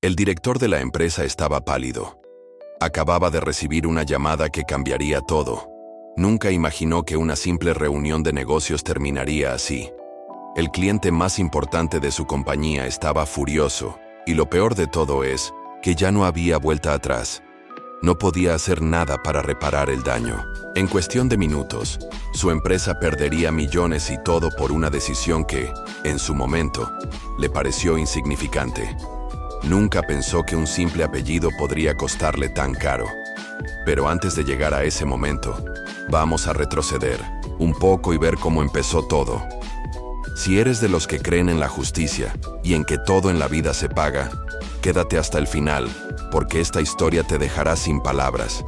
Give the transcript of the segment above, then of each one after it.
El director de la empresa estaba pálido. Acababa de recibir una llamada que cambiaría todo. Nunca imaginó que una simple reunión de negocios terminaría así. El cliente más importante de su compañía estaba furioso, y lo peor de todo es que ya no había vuelta atrás. No podía hacer nada para reparar el daño. En cuestión de minutos, su empresa perdería millones y todo por una decisión que, en su momento, le pareció insignificante. Nunca pensó que un simple apellido podría costarle tan caro. Pero antes de llegar a ese momento, vamos a retroceder un poco y ver cómo empezó todo. Si eres de los que creen en la justicia y en que todo en la vida se paga, quédate hasta el final, porque esta historia te dejará sin palabras.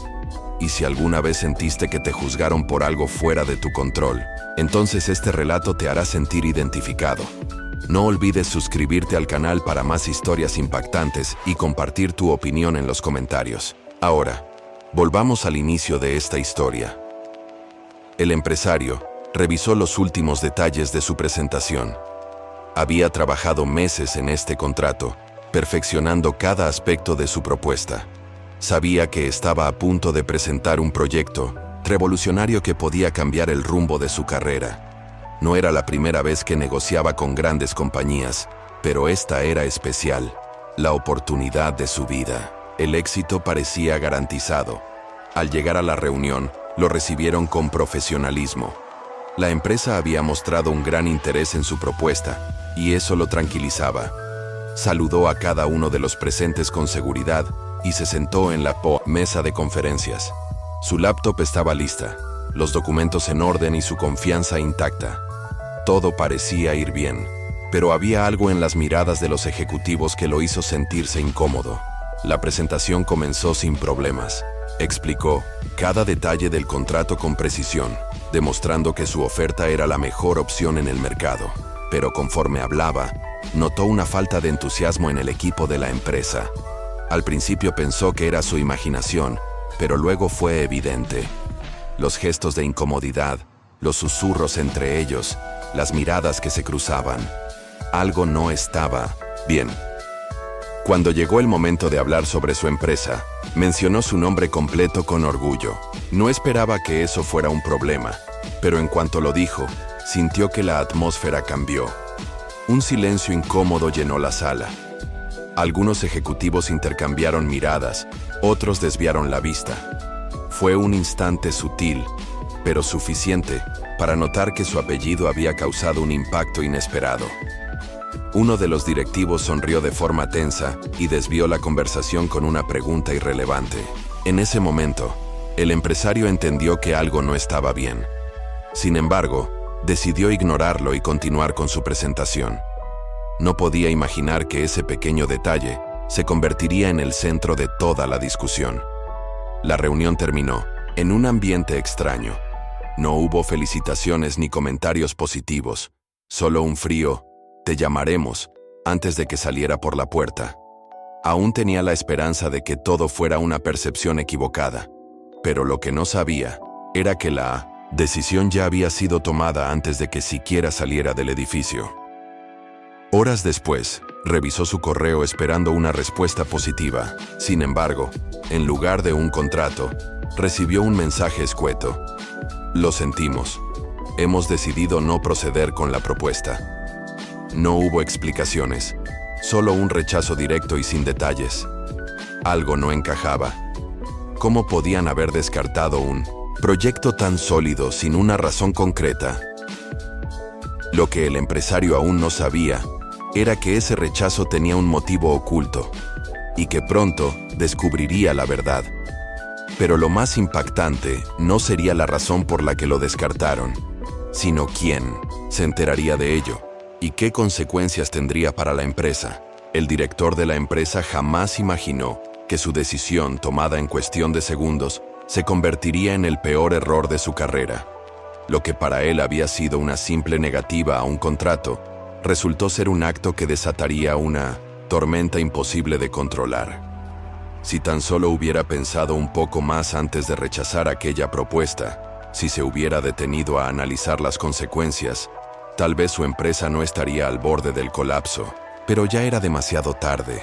Y si alguna vez sentiste que te juzgaron por algo fuera de tu control, entonces este relato te hará sentir identificado. No olvides suscribirte al canal para más historias impactantes y compartir tu opinión en los comentarios. Ahora, volvamos al inicio de esta historia. El empresario revisó los últimos detalles de su presentación. Había trabajado meses en este contrato, perfeccionando cada aspecto de su propuesta. Sabía que estaba a punto de presentar un proyecto revolucionario que podía cambiar el rumbo de su carrera. No era la primera vez que negociaba con grandes compañías, pero esta era especial, la oportunidad de su vida. El éxito parecía garantizado. Al llegar a la reunión, lo recibieron con profesionalismo. La empresa había mostrado un gran interés en su propuesta, y eso lo tranquilizaba. Saludó a cada uno de los presentes con seguridad y se sentó en la mesa de conferencias. Su laptop estaba lista, los documentos en orden y su confianza intacta. Todo parecía ir bien, pero había algo en las miradas de los ejecutivos que lo hizo sentirse incómodo. La presentación comenzó sin problemas. Explicó cada detalle del contrato con precisión, demostrando que su oferta era la mejor opción en el mercado. Pero conforme hablaba, notó una falta de entusiasmo en el equipo de la empresa. Al principio pensó que era su imaginación, pero luego fue evidente. Los gestos de incomodidad, los susurros entre ellos, las miradas que se cruzaban. Algo no estaba bien. Cuando llegó el momento de hablar sobre su empresa, mencionó su nombre completo con orgullo. No esperaba que eso fuera un problema, pero en cuanto lo dijo, sintió que la atmósfera cambió. Un silencio incómodo llenó la sala. Algunos ejecutivos intercambiaron miradas, otros desviaron la vista. Fue un instante sutil, pero suficiente para notar que su apellido había causado un impacto inesperado. Uno de los directivos sonrió de forma tensa y desvió la conversación con una pregunta irrelevante. En ese momento, el empresario entendió que algo no estaba bien. Sin embargo, decidió ignorarlo y continuar con su presentación. No podía imaginar que ese pequeño detalle se convertiría en el centro de toda la discusión. La reunión terminó en un ambiente extraño. No hubo felicitaciones ni comentarios positivos, solo un frío "te llamaremos" antes de que saliera por la puerta. Aún tenía la esperanza de que todo fuera una percepción equivocada, pero lo que no sabía era que la decisión ya había sido tomada antes de que siquiera saliera del edificio. Horas después, revisó su correo esperando una respuesta positiva. Sin embargo, en lugar de un contrato, recibió un mensaje escueto. "Lo sentimos. Hemos decidido no proceder con la propuesta". No hubo explicaciones, solo un rechazo directo y sin detalles. Algo no encajaba. ¿Cómo podían haber descartado un proyecto tan sólido sin una razón concreta? Lo que el empresario aún no sabía era que ese rechazo tenía un motivo oculto y que pronto descubriría la verdad. Pero lo más impactante no sería la razón por la que lo descartaron, sino quién se enteraría de ello y qué consecuencias tendría para la empresa. El director de la empresa jamás imaginó que su decisión, tomada en cuestión de segundos, se convertiría en el peor error de su carrera. Lo que para él había sido una simple negativa a un contrato, resultó ser un acto que desataría una tormenta imposible de controlar. Si tan solo hubiera pensado un poco más antes de rechazar aquella propuesta, si se hubiera detenido a analizar las consecuencias, tal vez su empresa no estaría al borde del colapso, pero ya era demasiado tarde.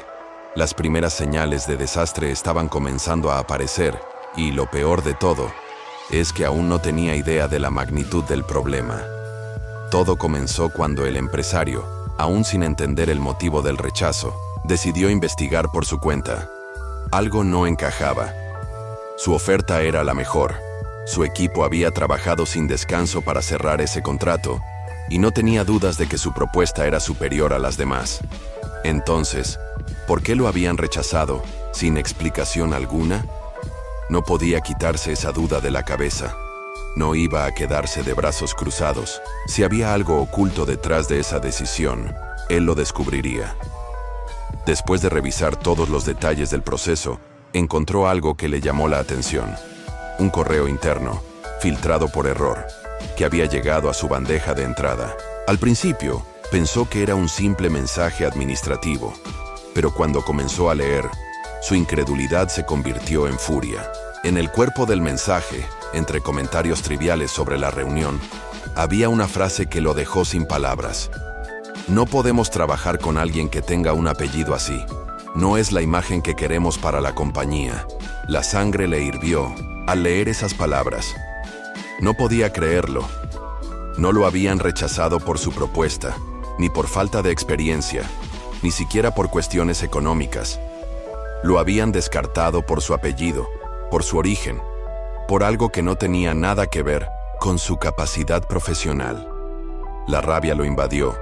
Las primeras señales de desastre estaban comenzando a aparecer, y lo peor de todo es que aún no tenía idea de la magnitud del problema. Todo comenzó cuando el empresario, aún sin entender el motivo del rechazo, decidió investigar por su cuenta. Algo no encajaba. Su oferta era la mejor. Su equipo había trabajado sin descanso para cerrar ese contrato, y no tenía dudas de que su propuesta era superior a las demás. Entonces, ¿por qué lo habían rechazado, sin explicación alguna? No podía quitarse esa duda de la cabeza. No iba a quedarse de brazos cruzados. Si había algo oculto detrás de esa decisión, él lo descubriría. Después de revisar todos los detalles del proceso, encontró algo que le llamó la atención. Un correo interno, filtrado por error, que había llegado a su bandeja de entrada. Al principio, pensó que era un simple mensaje administrativo, pero cuando comenzó a leer, su incredulidad se convirtió en furia. En el cuerpo del mensaje, entre comentarios triviales sobre la reunión, había una frase que lo dejó sin palabras. No podemos trabajar con alguien que tenga un apellido así. No es la imagen que queremos para la compañía. La sangre le hirvió al leer esas palabras. No podía creerlo. No lo habían rechazado por su propuesta, ni por falta de experiencia, ni siquiera por cuestiones económicas. Lo habían descartado por su apellido, por su origen, por algo que no tenía nada que ver con su capacidad profesional. La rabia lo invadió,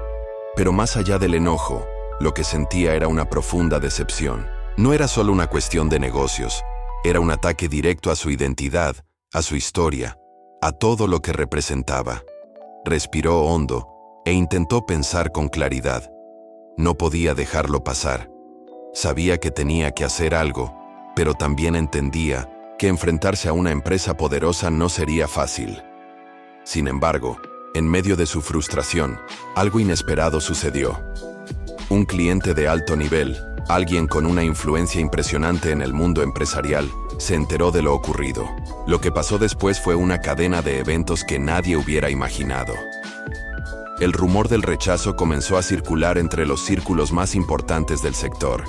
pero más allá del enojo, lo que sentía era una profunda decepción. No era solo una cuestión de negocios, era un ataque directo a su identidad, a su historia, a todo lo que representaba. Respiró hondo e intentó pensar con claridad. No podía dejarlo pasar. Sabía que tenía que hacer algo, pero también entendía que enfrentarse a una empresa poderosa no sería fácil. Sin embargo, en medio de su frustración, algo inesperado sucedió. Un cliente de alto nivel, alguien con una influencia impresionante en el mundo empresarial, se enteró de lo ocurrido. Lo que pasó después fue una cadena de eventos que nadie hubiera imaginado. El rumor del rechazo comenzó a circular entre los círculos más importantes del sector.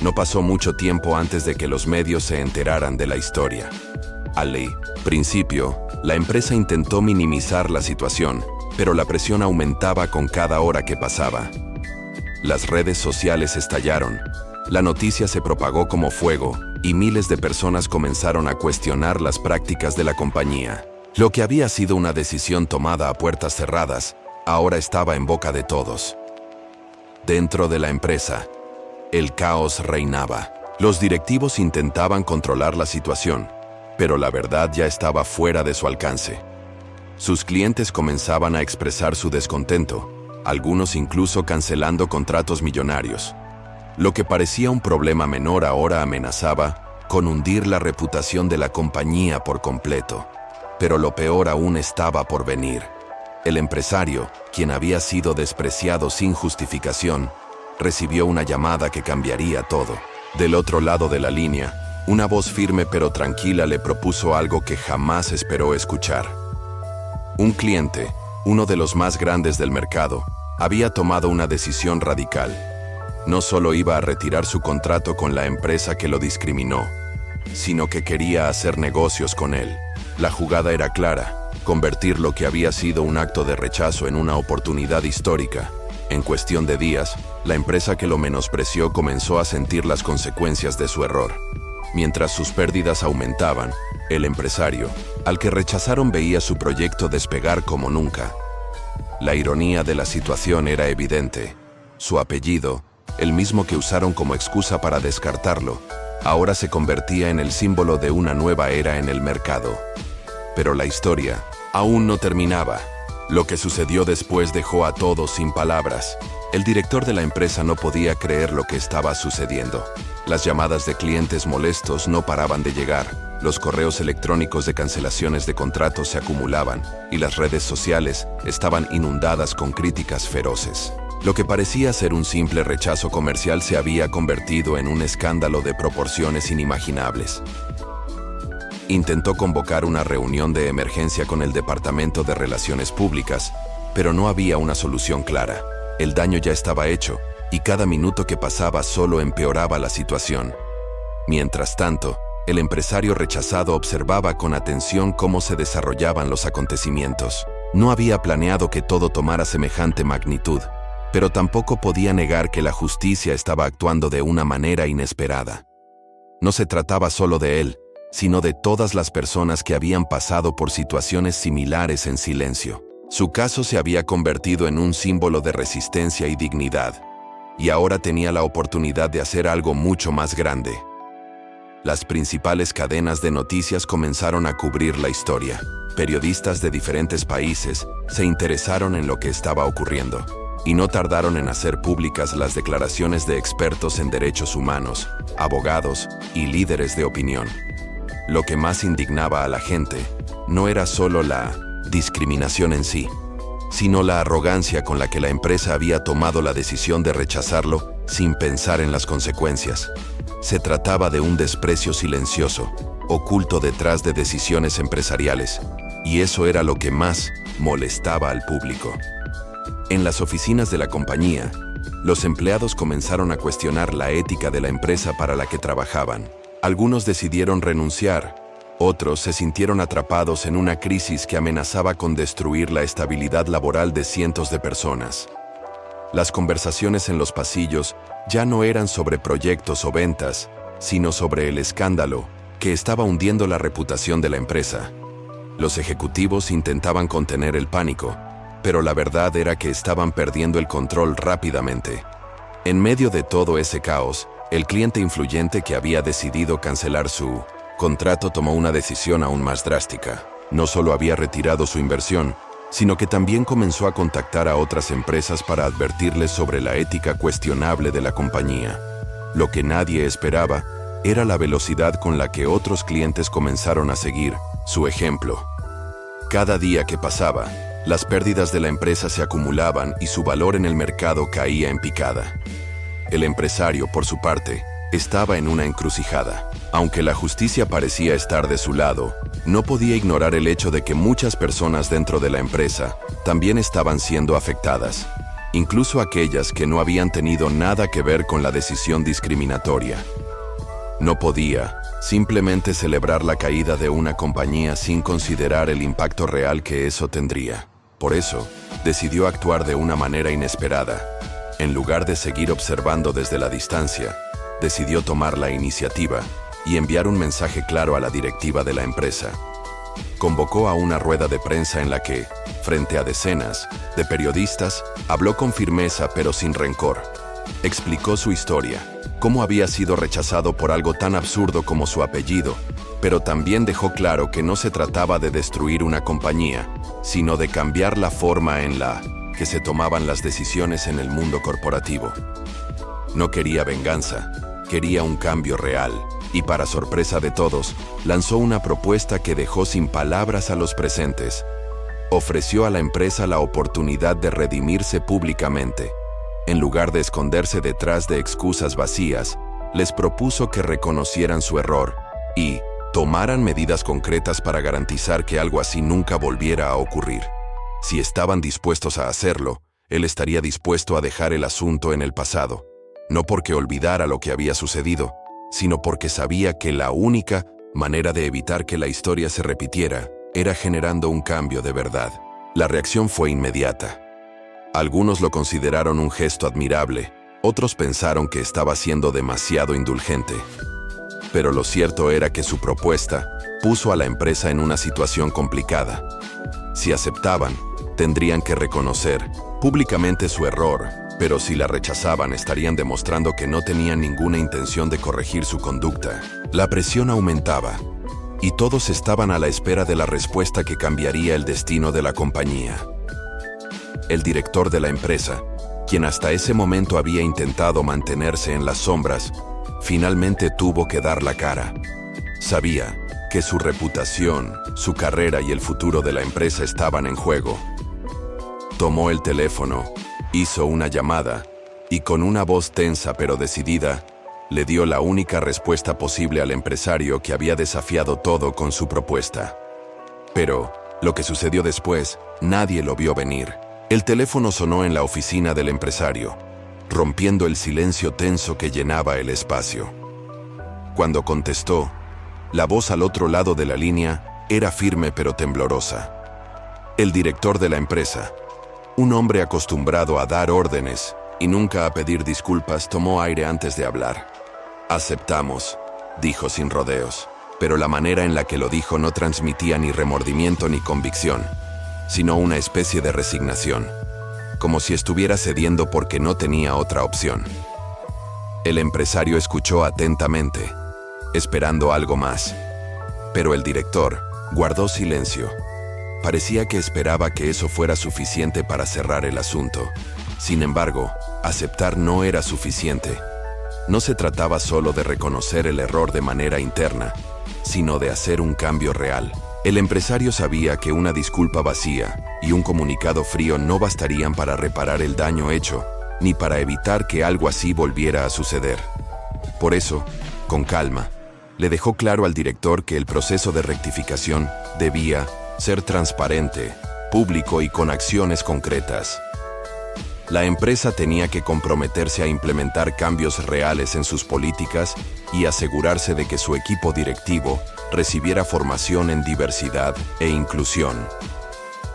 No pasó mucho tiempo antes de que los medios se enteraran de la historia. Al principio, la empresa intentó minimizar la situación, pero la presión aumentaba con cada hora que pasaba. Las redes sociales estallaron, la noticia se propagó como fuego y miles de personas comenzaron a cuestionar las prácticas de la compañía. Lo que había sido una decisión tomada a puertas cerradas, ahora estaba en boca de todos. Dentro de la empresa, el caos reinaba. Los directivos intentaban controlar la situación, pero la verdad ya estaba fuera de su alcance. Sus clientes comenzaban a expresar su descontento, algunos incluso cancelando contratos millonarios. Lo que parecía un problema menor ahora amenazaba con hundir la reputación de la compañía por completo. Pero lo peor aún estaba por venir. El empresario, quien había sido despreciado sin justificación, recibió una llamada que cambiaría todo. Del otro lado de la línea, una voz firme pero tranquila le propuso algo que jamás esperó escuchar. Un cliente, uno de los más grandes del mercado, había tomado una decisión radical. No solo iba a retirar su contrato con la empresa que lo discriminó, sino que quería hacer negocios con él. La jugada era clara: convertir lo que había sido un acto de rechazo en una oportunidad histórica. En cuestión de días, la empresa que lo menospreció comenzó a sentir las consecuencias de su error. Mientras sus pérdidas aumentaban, el empresario, al que rechazaron, veía su proyecto despegar como nunca. La ironía de la situación era evidente. Su apellido, el mismo que usaron como excusa para descartarlo, ahora se convertía en el símbolo de una nueva era en el mercado. Pero la historia aún no terminaba. Lo que sucedió después dejó a todos sin palabras. El director de la empresa no podía creer lo que estaba sucediendo. Las llamadas de clientes molestos no paraban de llegar. Los correos electrónicos de cancelaciones de contratos se acumulaban y las redes sociales estaban inundadas con críticas feroces. Lo que parecía ser un simple rechazo comercial se había convertido en un escándalo de proporciones inimaginables. Intentó convocar una reunión de emergencia con el Departamento de Relaciones Públicas, pero no había una solución clara. El daño ya estaba hecho y cada minuto que pasaba solo empeoraba la situación. Mientras tanto, el empresario rechazado observaba con atención cómo se desarrollaban los acontecimientos. No había planeado que todo tomara semejante magnitud, pero tampoco podía negar que la justicia estaba actuando de una manera inesperada. No se trataba solo de él, sino de todas las personas que habían pasado por situaciones similares en silencio. Su caso se había convertido en un símbolo de resistencia y dignidad, y ahora tenía la oportunidad de hacer algo mucho más grande. Las principales cadenas de noticias comenzaron a cubrir la historia. Periodistas de diferentes países se interesaron en lo que estaba ocurriendo, y no tardaron en hacer públicas las declaraciones de expertos en derechos humanos, abogados y líderes de opinión. Lo que más indignaba a la gente no era solo la discriminación en sí, sino la arrogancia con la que la empresa había tomado la decisión de rechazarlo sin pensar en las consecuencias. Se trataba de un desprecio silencioso, oculto detrás de decisiones empresariales, y eso era lo que más molestaba al público. En las oficinas de la compañía, los empleados comenzaron a cuestionar la ética de la empresa para la que trabajaban. Algunos decidieron renunciar, otros se sintieron atrapados en una crisis que amenazaba con destruir la estabilidad laboral de cientos de personas. Las conversaciones en los pasillos ya no eran sobre proyectos o ventas, sino sobre el escándalo que estaba hundiendo la reputación de la empresa. Los ejecutivos intentaban contener el pánico, pero la verdad era que estaban perdiendo el control rápidamente. En medio de todo ese caos, el cliente influyente que había decidido cancelar su contrato tomó una decisión aún más drástica. No solo había retirado su inversión, sino que también comenzó a contactar a otras empresas para advertirles sobre la ética cuestionable de la compañía. Lo que nadie esperaba era la velocidad con la que otros clientes comenzaron a seguir su ejemplo. Cada día que pasaba, las pérdidas de la empresa se acumulaban y su valor en el mercado caía en picada. El empresario, por su parte, estaba en una encrucijada. Aunque la justicia parecía estar de su lado, no podía ignorar el hecho de que muchas personas dentro de la empresa también estaban siendo afectadas, incluso aquellas que no habían tenido nada que ver con la decisión discriminatoria. No podía simplemente celebrar la caída de una compañía sin considerar el impacto real que eso tendría. Por eso, decidió actuar de una manera inesperada. En lugar de seguir observando desde la distancia, decidió tomar la iniciativa y enviar un mensaje claro a la directiva de la empresa. Convocó a una rueda de prensa en la que, frente a decenas de periodistas, habló con firmeza pero sin rencor. Explicó su historia, cómo había sido rechazado por algo tan absurdo como su apellido, pero también dejó claro que no se trataba de destruir una compañía, sino de cambiar la forma en la que se tomaban las decisiones en el mundo corporativo. No quería venganza, quería un cambio real, y para sorpresa de todos, lanzó una propuesta que dejó sin palabras a los presentes. Ofreció a la empresa la oportunidad de redimirse públicamente. En lugar de esconderse detrás de excusas vacías, les propuso que reconocieran su error y tomaran medidas concretas para garantizar que algo así nunca volviera a ocurrir. Si estaban dispuestos a hacerlo, él estaría dispuesto a dejar el asunto en el pasado, no porque olvidara lo que había sucedido, sino porque sabía que la única manera de evitar que la historia se repitiera era generando un cambio de verdad. La reacción fue inmediata. Algunos lo consideraron un gesto admirable, otros pensaron que estaba siendo demasiado indulgente. Pero lo cierto era que su propuesta puso a la empresa en una situación complicada. Si aceptaban, tendrían que reconocer públicamente su error, pero si la rechazaban estarían demostrando que no tenían ninguna intención de corregir su conducta. La presión aumentaba, y todos estaban a la espera de la respuesta que cambiaría el destino de la compañía. El director de la empresa, quien hasta ese momento había intentado mantenerse en las sombras, finalmente tuvo que dar la cara. Sabía que su reputación, su carrera y el futuro de la empresa estaban en juego. Tomó el teléfono, hizo una llamada y con una voz tensa pero decidida, le dio la única respuesta posible al empresario que había desafiado todo con su propuesta. Pero lo que sucedió después, nadie lo vio venir. El teléfono sonó en la oficina del empresario. rompiendo el silencio tenso que llenaba el espacio. Cuando contestó, la voz al otro lado de la línea era firme pero temblorosa. El director de la empresa, un hombre acostumbrado a dar órdenes y nunca a pedir disculpas, tomó aire antes de hablar. «Aceptamos», dijo sin rodeos, pero la manera en la que lo dijo no transmitía ni remordimiento ni convicción, sino una especie de resignación, como si estuviera cediendo porque no tenía otra opción. El empresario escuchó atentamente, esperando algo más, pero el director guardó silencio. Parecía que esperaba que eso fuera suficiente para cerrar el asunto. Sin embargo, aceptar no era suficiente. No se trataba solo de reconocer el error de manera interna, sino de hacer un cambio real. El empresario sabía que una disculpa vacía y un comunicado frío no bastarían para reparar el daño hecho, ni para evitar que algo así volviera a suceder. Por eso, con calma, le dejó claro al director que el proceso de rectificación debía ser transparente, público y con acciones concretas. La empresa tenía que comprometerse a implementar cambios reales en sus políticas y asegurarse de que su equipo directivo recibiera formación en diversidad e inclusión.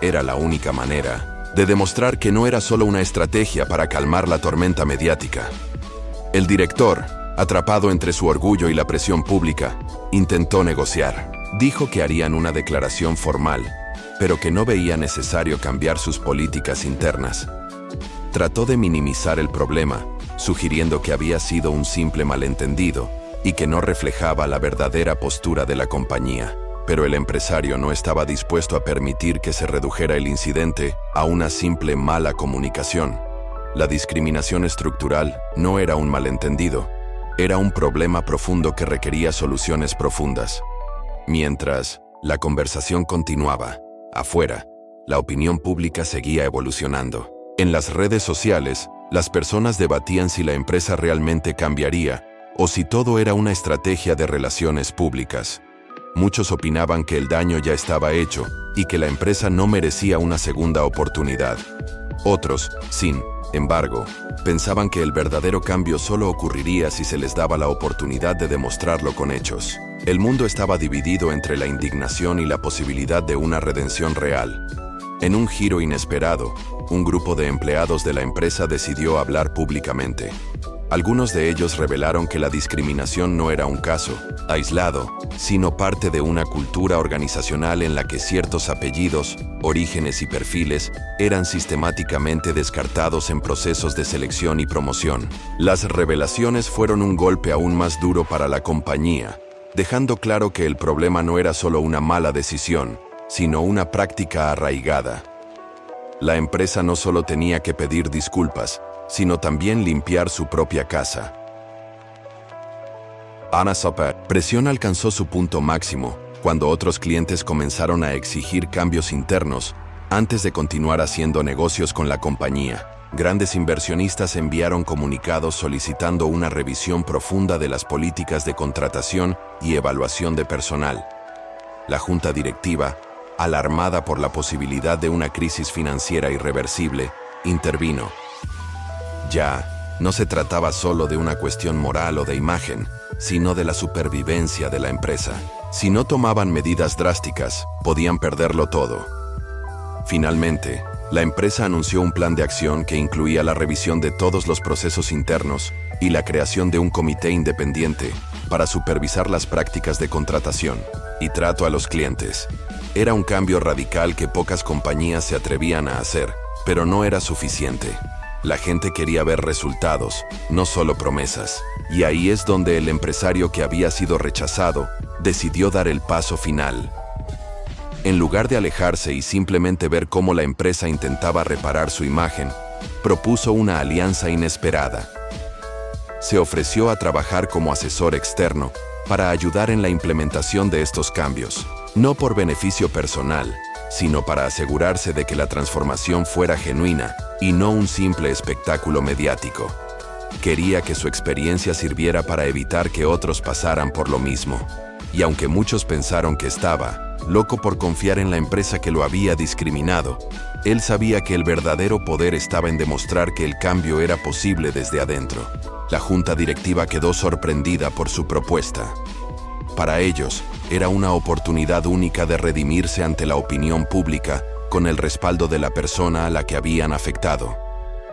Era la única manera de demostrar que no era solo una estrategia para calmar la tormenta mediática. El director, atrapado entre su orgullo y la presión pública, intentó negociar. Dijo que harían una declaración formal, pero que no veía necesario cambiar sus políticas internas. Trató de minimizar el problema, sugiriendo que había sido un simple malentendido y que no reflejaba la verdadera postura de la compañía. Pero el empresario no estaba dispuesto a permitir que se redujera el incidente a una simple mala comunicación. La discriminación estructural no era un malentendido, era un problema profundo que requería soluciones profundas. Mientras la conversación continuaba, afuera, la opinión pública seguía evolucionando. En las redes sociales, las personas debatían si la empresa realmente cambiaría o si todo era una estrategia de relaciones públicas. Muchos opinaban que el daño ya estaba hecho y que la empresa no merecía una segunda oportunidad. Otros, sin embargo, pensaban que el verdadero cambio solo ocurriría si se les daba la oportunidad de demostrarlo con hechos. El mundo estaba dividido entre la indignación y la posibilidad de una redención real. En un giro inesperado, un grupo de empleados de la empresa decidió hablar públicamente. Algunos de ellos revelaron que la discriminación no era un caso aislado, sino parte de una cultura organizacional en la que ciertos apellidos, orígenes y perfiles eran sistemáticamente descartados en procesos de selección y promoción. Las revelaciones fueron un golpe aún más duro para la compañía, dejando claro que el problema no era solo una mala decisión, sino una práctica arraigada. La empresa no solo tenía que pedir disculpas, sino también limpiar su propia casa. Presión alcanzó su punto máximo cuando otros clientes comenzaron a exigir cambios internos antes de continuar haciendo negocios con la compañía. Grandes inversionistas enviaron comunicados solicitando una revisión profunda de las políticas de contratación y evaluación de personal. La junta directiva, alarmada por la posibilidad de una crisis financiera irreversible, intervino. Ya no se trataba solo de una cuestión moral o de imagen, sino de la supervivencia de la empresa. Si no tomaban medidas drásticas, podían perderlo todo. Finalmente, la empresa anunció un plan de acción que incluía la revisión de todos los procesos internos y la creación de un comité independiente para supervisar las prácticas de contratación y trato a los clientes. Era un cambio radical que pocas compañías se atrevían a hacer, pero no era suficiente. La gente quería ver resultados, no solo promesas. Y ahí es donde el empresario que había sido rechazado decidió dar el paso final. En lugar de alejarse y simplemente ver cómo la empresa intentaba reparar su imagen, propuso una alianza inesperada. Se ofreció a trabajar como asesor externo para ayudar en la implementación de estos cambios, no por beneficio personal, sino para asegurarse de que la transformación fuera genuina y no un simple espectáculo mediático. Quería que su experiencia sirviera para evitar que otros pasaran por lo mismo. Y aunque muchos pensaron que estaba loco por confiar en la empresa que lo había discriminado. Él sabía que el verdadero poder estaba en demostrar que el cambio era posible desde adentro. La junta directiva quedó sorprendida por su propuesta. Para ellos, era una oportunidad única de redimirse ante la opinión pública con el respaldo de la persona a la que habían afectado.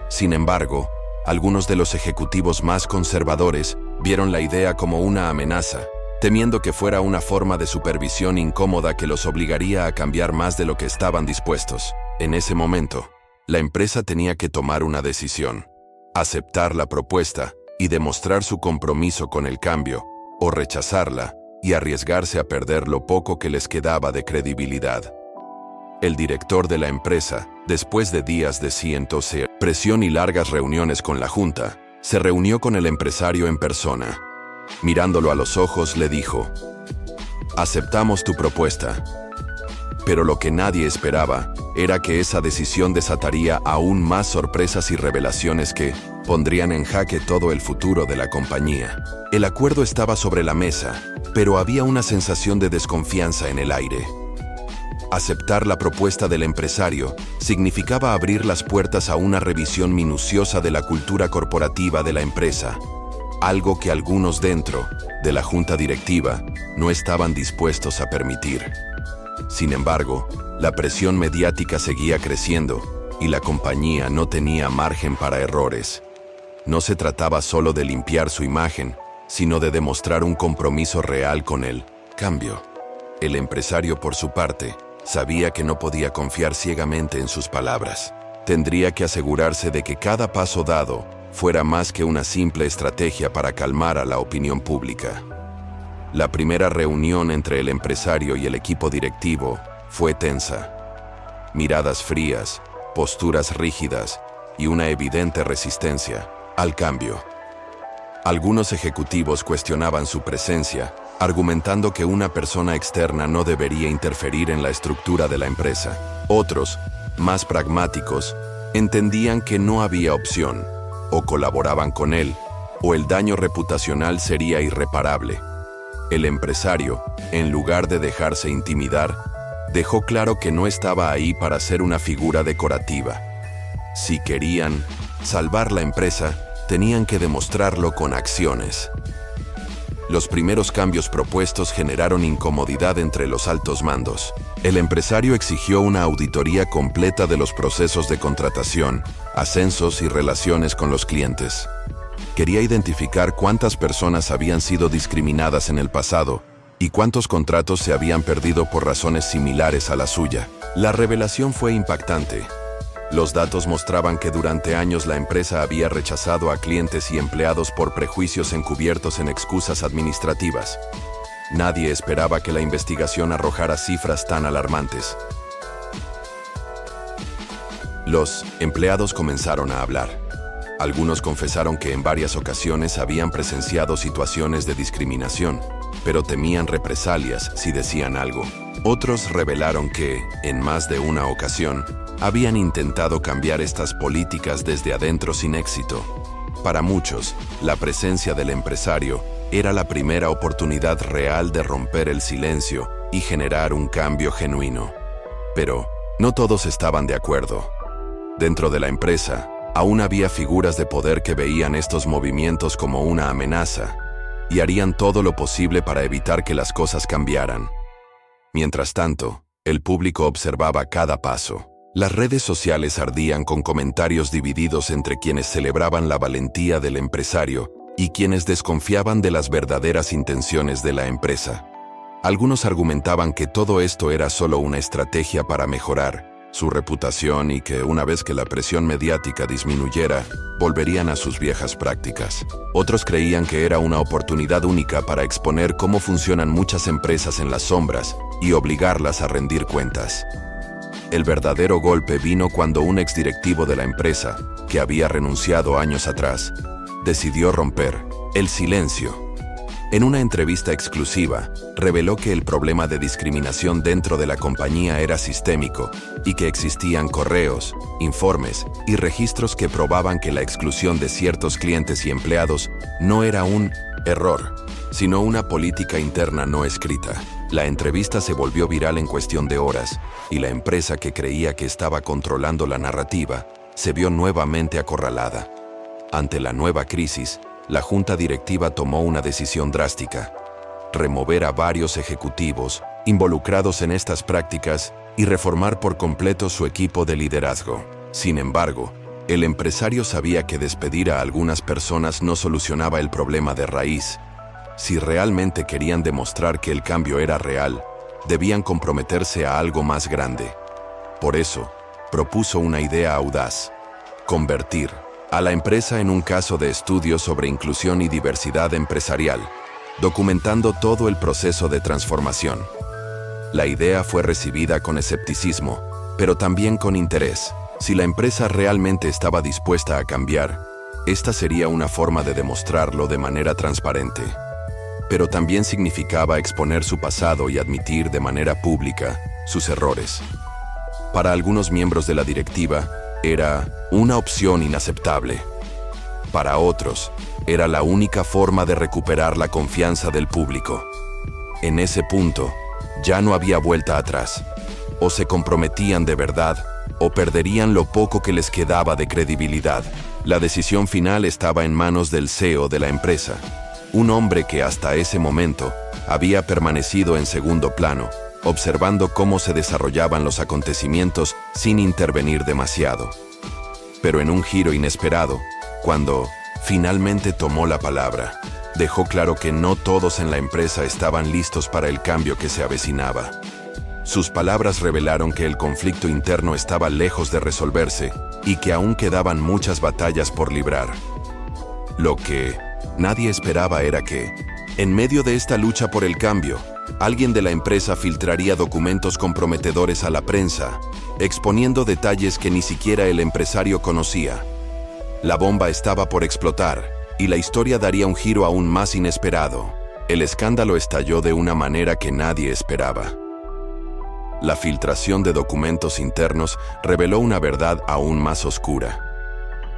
Sin embargo, algunos de los ejecutivos más conservadores vieron la idea como una amenaza, temiendo que fuera una forma de supervisión incómoda que los obligaría a cambiar más de lo que estaban dispuestos. En ese momento, la empresa tenía que tomar una decisión: aceptar la propuesta y demostrar su compromiso con el cambio, o rechazarla y arriesgarse a perder lo poco que les quedaba de credibilidad. El director de la empresa, después de días de presión y largas reuniones con la junta, se reunió con el empresario en persona. Mirándolo a los ojos, le dijo: «Aceptamos tu propuesta». Pero lo que nadie esperaba era que esa decisión desataría aún más sorpresas y revelaciones que pondrían en jaque todo el futuro de la compañía. El acuerdo estaba sobre la mesa, pero había una sensación de desconfianza en el aire. Aceptar la propuesta del empresario significaba abrir las puertas a una revisión minuciosa de la cultura corporativa de la empresa, algo que algunos dentro de la junta directiva no estaban dispuestos a permitir. Sin embargo, la presión mediática seguía creciendo y la compañía no tenía margen para errores. No se trataba solo de limpiar su imagen, sino de demostrar un compromiso real con el cambio. El empresario, por su parte, sabía que no podía confiar ciegamente en sus palabras. Tendría que asegurarse de que cada paso dado fuera más que una simple estrategia para calmar a la opinión pública. La primera reunión entre el empresario y el equipo directivo fue tensa. Miradas frías, posturas rígidas y una evidente resistencia al cambio. Algunos ejecutivos cuestionaban su presencia, argumentando que una persona externa no debería interferir en la estructura de la empresa. Otros, más pragmáticos, entendían que no había opción: o colaboraban con él, o el daño reputacional sería irreparable. El empresario, en lugar de dejarse intimidar, dejó claro que no estaba ahí para ser una figura decorativa. Si querían salvar la empresa, tenían que demostrarlo con acciones. Los primeros cambios propuestos generaron incomodidad entre los altos mandos. El empresario exigió una auditoría completa de los procesos de contratación, ascensos y relaciones con los clientes. Quería identificar cuántas personas habían sido discriminadas en el pasado y cuántos contratos se habían perdido por razones similares a la suya. La revelación fue impactante. Los datos mostraban que durante años la empresa había rechazado a clientes y empleados por prejuicios encubiertos en excusas administrativas. Nadie esperaba que la investigación arrojara cifras tan alarmantes. Los empleados comenzaron a hablar. Algunos confesaron que en varias ocasiones habían presenciado situaciones de discriminación, pero temían represalias si decían algo. Otros revelaron que, en más de una ocasión, habían intentado cambiar estas políticas desde adentro sin éxito. Para muchos, la presencia del empresario era la primera oportunidad real de romper el silencio y generar un cambio genuino. Pero no todos estaban de acuerdo. Dentro de la empresa, aún había figuras de poder que veían estos movimientos como una amenaza y harían todo lo posible para evitar que las cosas cambiaran. Mientras tanto, el público observaba cada paso. Las redes sociales ardían con comentarios divididos entre quienes celebraban la valentía del empresario y quienes desconfiaban de las verdaderas intenciones de la empresa. Algunos argumentaban que todo esto era solo una estrategia para mejorar su reputación y que una vez que la presión mediática disminuyera, volverían a sus viejas prácticas. Otros creían que era una oportunidad única para exponer cómo funcionan muchas empresas en las sombras y obligarlas a rendir cuentas. El verdadero golpe vino cuando un exdirectivo de la empresa, que había renunciado años atrás, decidió romper el silencio. En una entrevista exclusiva, reveló que el problema de discriminación dentro de la compañía era sistémico y que existían correos, informes y registros que probaban que la exclusión de ciertos clientes y empleados no era un error, sino una política interna no escrita. La entrevista se volvió viral en cuestión de horas, y la empresa que creía que estaba controlando la narrativa se vio nuevamente acorralada. Ante la nueva crisis, la junta directiva tomó una decisión drástica: remover a varios ejecutivos involucrados en estas prácticas y reformar por completo su equipo de liderazgo. Sin embargo, el empresario sabía que despedir a algunas personas no solucionaba el problema de raíz. Si realmente querían demostrar que el cambio era real, debían comprometerse a algo más grande. Por eso, propuso una idea audaz: convertir a la empresa en un caso de estudio sobre inclusión y diversidad empresarial, documentando todo el proceso de transformación. La idea fue recibida con escepticismo, pero también con interés. Si la empresa realmente estaba dispuesta a cambiar, esta sería una forma de demostrarlo de manera transparente. Pero también significaba exponer su pasado y admitir de manera pública sus errores. Para algunos miembros de la directiva, era una opción inaceptable. Para otros, era la única forma de recuperar la confianza del público. En ese punto, ya no había vuelta atrás. O se comprometían de verdad, o perderían lo poco que les quedaba de credibilidad. La decisión final estaba en manos del CEO de la empresa, un hombre que hasta ese momento había permanecido en segundo plano, observando cómo se desarrollaban los acontecimientos sin intervenir demasiado. Pero en un giro inesperado, cuando finalmente tomó la palabra, dejó claro que no todos en la empresa estaban listos para el cambio que se avecinaba. Sus palabras revelaron que el conflicto interno estaba lejos de resolverse y que aún quedaban muchas batallas por librar. Lo que nadie esperaba era que, en medio de esta lucha por el cambio, alguien de la empresa filtraría documentos comprometedores a la prensa, exponiendo detalles que ni siquiera el empresario conocía. La bomba estaba por explotar, y la historia daría un giro aún más inesperado. El escándalo estalló de una manera que nadie esperaba. La filtración de documentos internos reveló una verdad aún más oscura.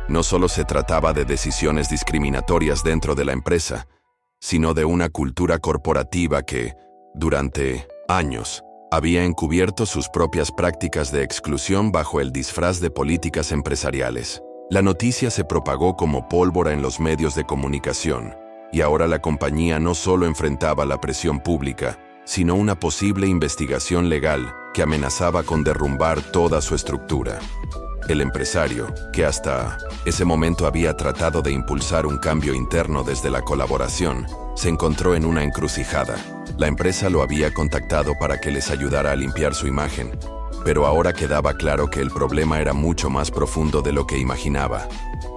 No solo se trataba de decisiones discriminatorias dentro de la empresa, sino de una cultura corporativa que, durante años, había encubierto sus propias prácticas de exclusión bajo el disfraz de políticas empresariales. La noticia se propagó como pólvora en los medios de comunicación, y ahora la compañía no solo enfrentaba la presión pública, sino una posible investigación legal que amenazaba con derrumbar toda su estructura. El empresario, que hasta ese momento había tratado de impulsar un cambio interno desde la colaboración, se encontró en una encrucijada. La empresa lo había contactado para que les ayudara a limpiar su imagen, pero ahora quedaba claro que el problema era mucho más profundo de lo que imaginaba.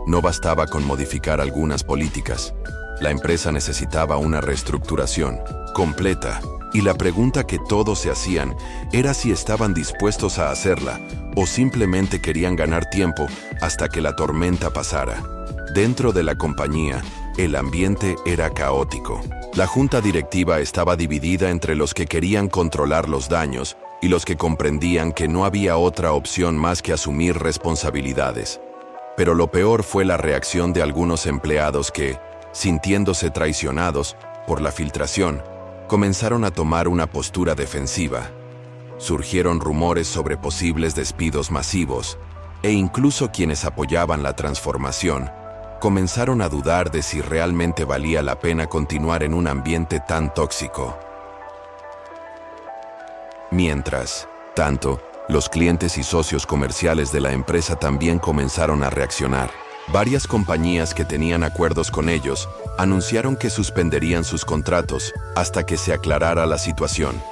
No bastaba con modificar algunas políticas. La empresa necesitaba una reestructuración completa, y la pregunta que todos se hacían era si estaban dispuestos a hacerla o simplemente querían ganar tiempo hasta que la tormenta pasara. Dentro de la compañía, el ambiente era caótico. La junta directiva estaba dividida entre los que querían controlar los daños y los que comprendían que no había otra opción más que asumir responsabilidades. Pero lo peor fue la reacción de algunos empleados que, sintiéndose traicionados por la filtración, comenzaron a tomar una postura defensiva. Surgieron rumores sobre posibles despidos masivos, e incluso quienes apoyaban la transformación comenzaron a dudar de si realmente valía la pena continuar en un ambiente tan tóxico. Mientras tanto, los clientes y socios comerciales de la empresa también comenzaron a reaccionar. Varias compañías que tenían acuerdos con ellos anunciaron que suspenderían sus contratos hasta que se aclarara la situación.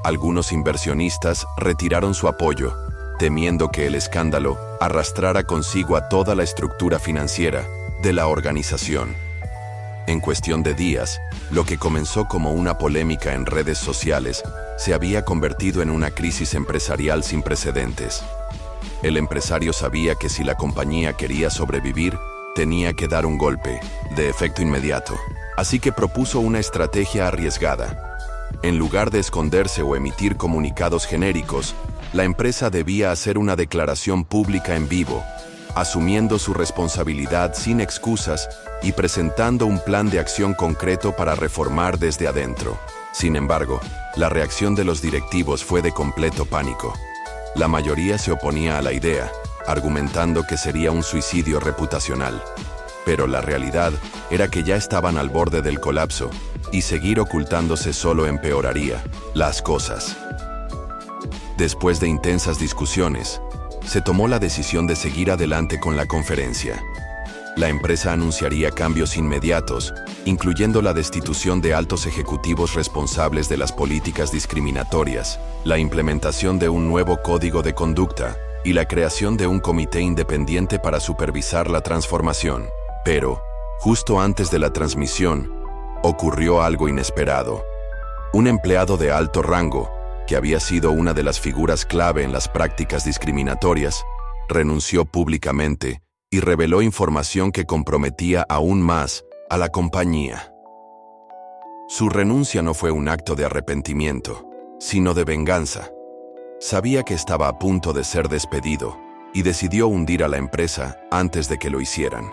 Algunos inversionistas retiraron su apoyo, temiendo que el escándalo arrastrara consigo a toda la estructura financiera de la organización. En cuestión de días, lo que comenzó como una polémica en redes sociales se había convertido en una crisis empresarial sin precedentes. El empresario sabía que si la compañía quería sobrevivir, tenía que dar un golpe, de efecto inmediato. Así que propuso una estrategia arriesgada. En lugar de esconderse o emitir comunicados genéricos, la empresa debía hacer una declaración pública en vivo, asumiendo su responsabilidad sin excusas y presentando un plan de acción concreto para reformar desde adentro. Sin embargo, la reacción de los directivos fue de completo pánico. La mayoría se oponía a la idea, argumentando que sería un suicidio reputacional. Pero la realidad era que ya estaban al borde del colapso, y seguir ocultándose solo empeoraría las cosas. Después de intensas discusiones, se tomó la decisión de seguir adelante con la conferencia. La empresa anunciaría cambios inmediatos, incluyendo la destitución de altos ejecutivos responsables de las políticas discriminatorias, la implementación de un nuevo código de conducta y la creación de un comité independiente para supervisar la transformación. Pero, justo antes de la transmisión, ocurrió algo inesperado. Un empleado de alto rango, que había sido una de las figuras clave en las prácticas discriminatorias, renunció públicamente y reveló información que comprometía aún más a la compañía. Su renuncia no fue un acto de arrepentimiento, sino de venganza. Sabía que estaba a punto de ser despedido y decidió hundir a la empresa antes de que lo hicieran.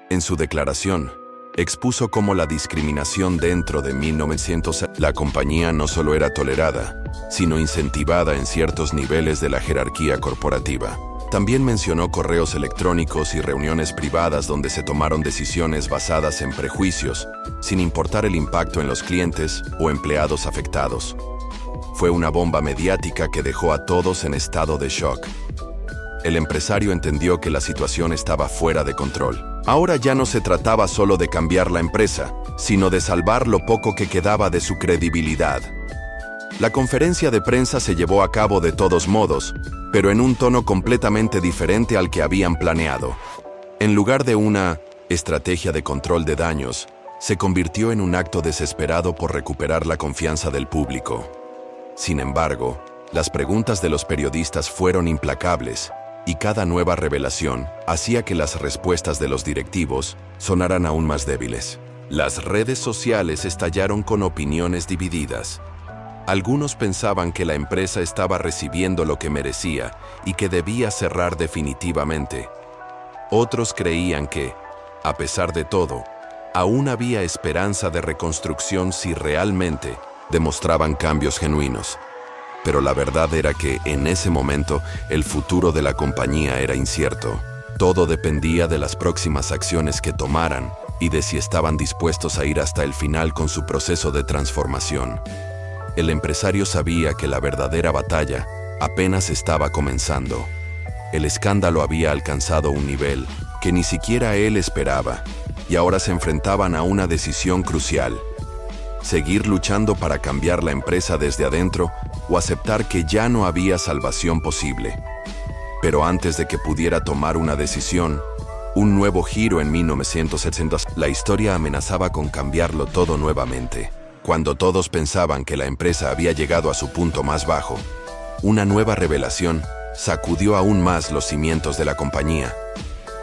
En su declaración, expuso cómo la discriminación dentro de 1900, la compañía no solo era tolerada, sino incentivada en ciertos niveles de la jerarquía corporativa. También mencionó correos electrónicos y reuniones privadas donde se tomaron decisiones basadas en prejuicios, sin importar el impacto en los clientes o empleados afectados. Fue una bomba mediática que dejó a todos en estado de shock. El empresario entendió que la situación estaba fuera de control. Ahora ya no se trataba solo de cambiar la empresa, sino de salvar lo poco que quedaba de su credibilidad. La conferencia de prensa se llevó a cabo de todos modos, pero en un tono completamente diferente al que habían planeado. En lugar de una estrategia de control de daños, se convirtió en un acto desesperado por recuperar la confianza del público. Sin embargo, las preguntas de los periodistas fueron implacables, y cada nueva revelación hacía que las respuestas de los directivos sonaran aún más débiles. Las redes sociales estallaron con opiniones divididas. Algunos pensaban que la empresa estaba recibiendo lo que merecía y que debía cerrar definitivamente. Otros creían que, a pesar de todo, aún había esperanza de reconstrucción si realmente demostraban cambios genuinos. Pero la verdad era que, en ese momento, el futuro de la compañía era incierto. Todo dependía de las próximas acciones que tomaran y de si estaban dispuestos a ir hasta el final con su proceso de transformación. El empresario sabía que la verdadera batalla apenas estaba comenzando. El escándalo había alcanzado un nivel que ni siquiera él esperaba, y ahora se enfrentaban a una decisión crucial: seguir luchando para cambiar la empresa desde adentro o aceptar que ya no había salvación posible. Pero antes de que pudiera tomar una decisión, un nuevo giro en 1970, la historia amenazaba con cambiarlo todo nuevamente. Cuando todos pensaban que la empresa había llegado a su punto más bajo, una nueva revelación sacudió aún más los cimientos de la compañía.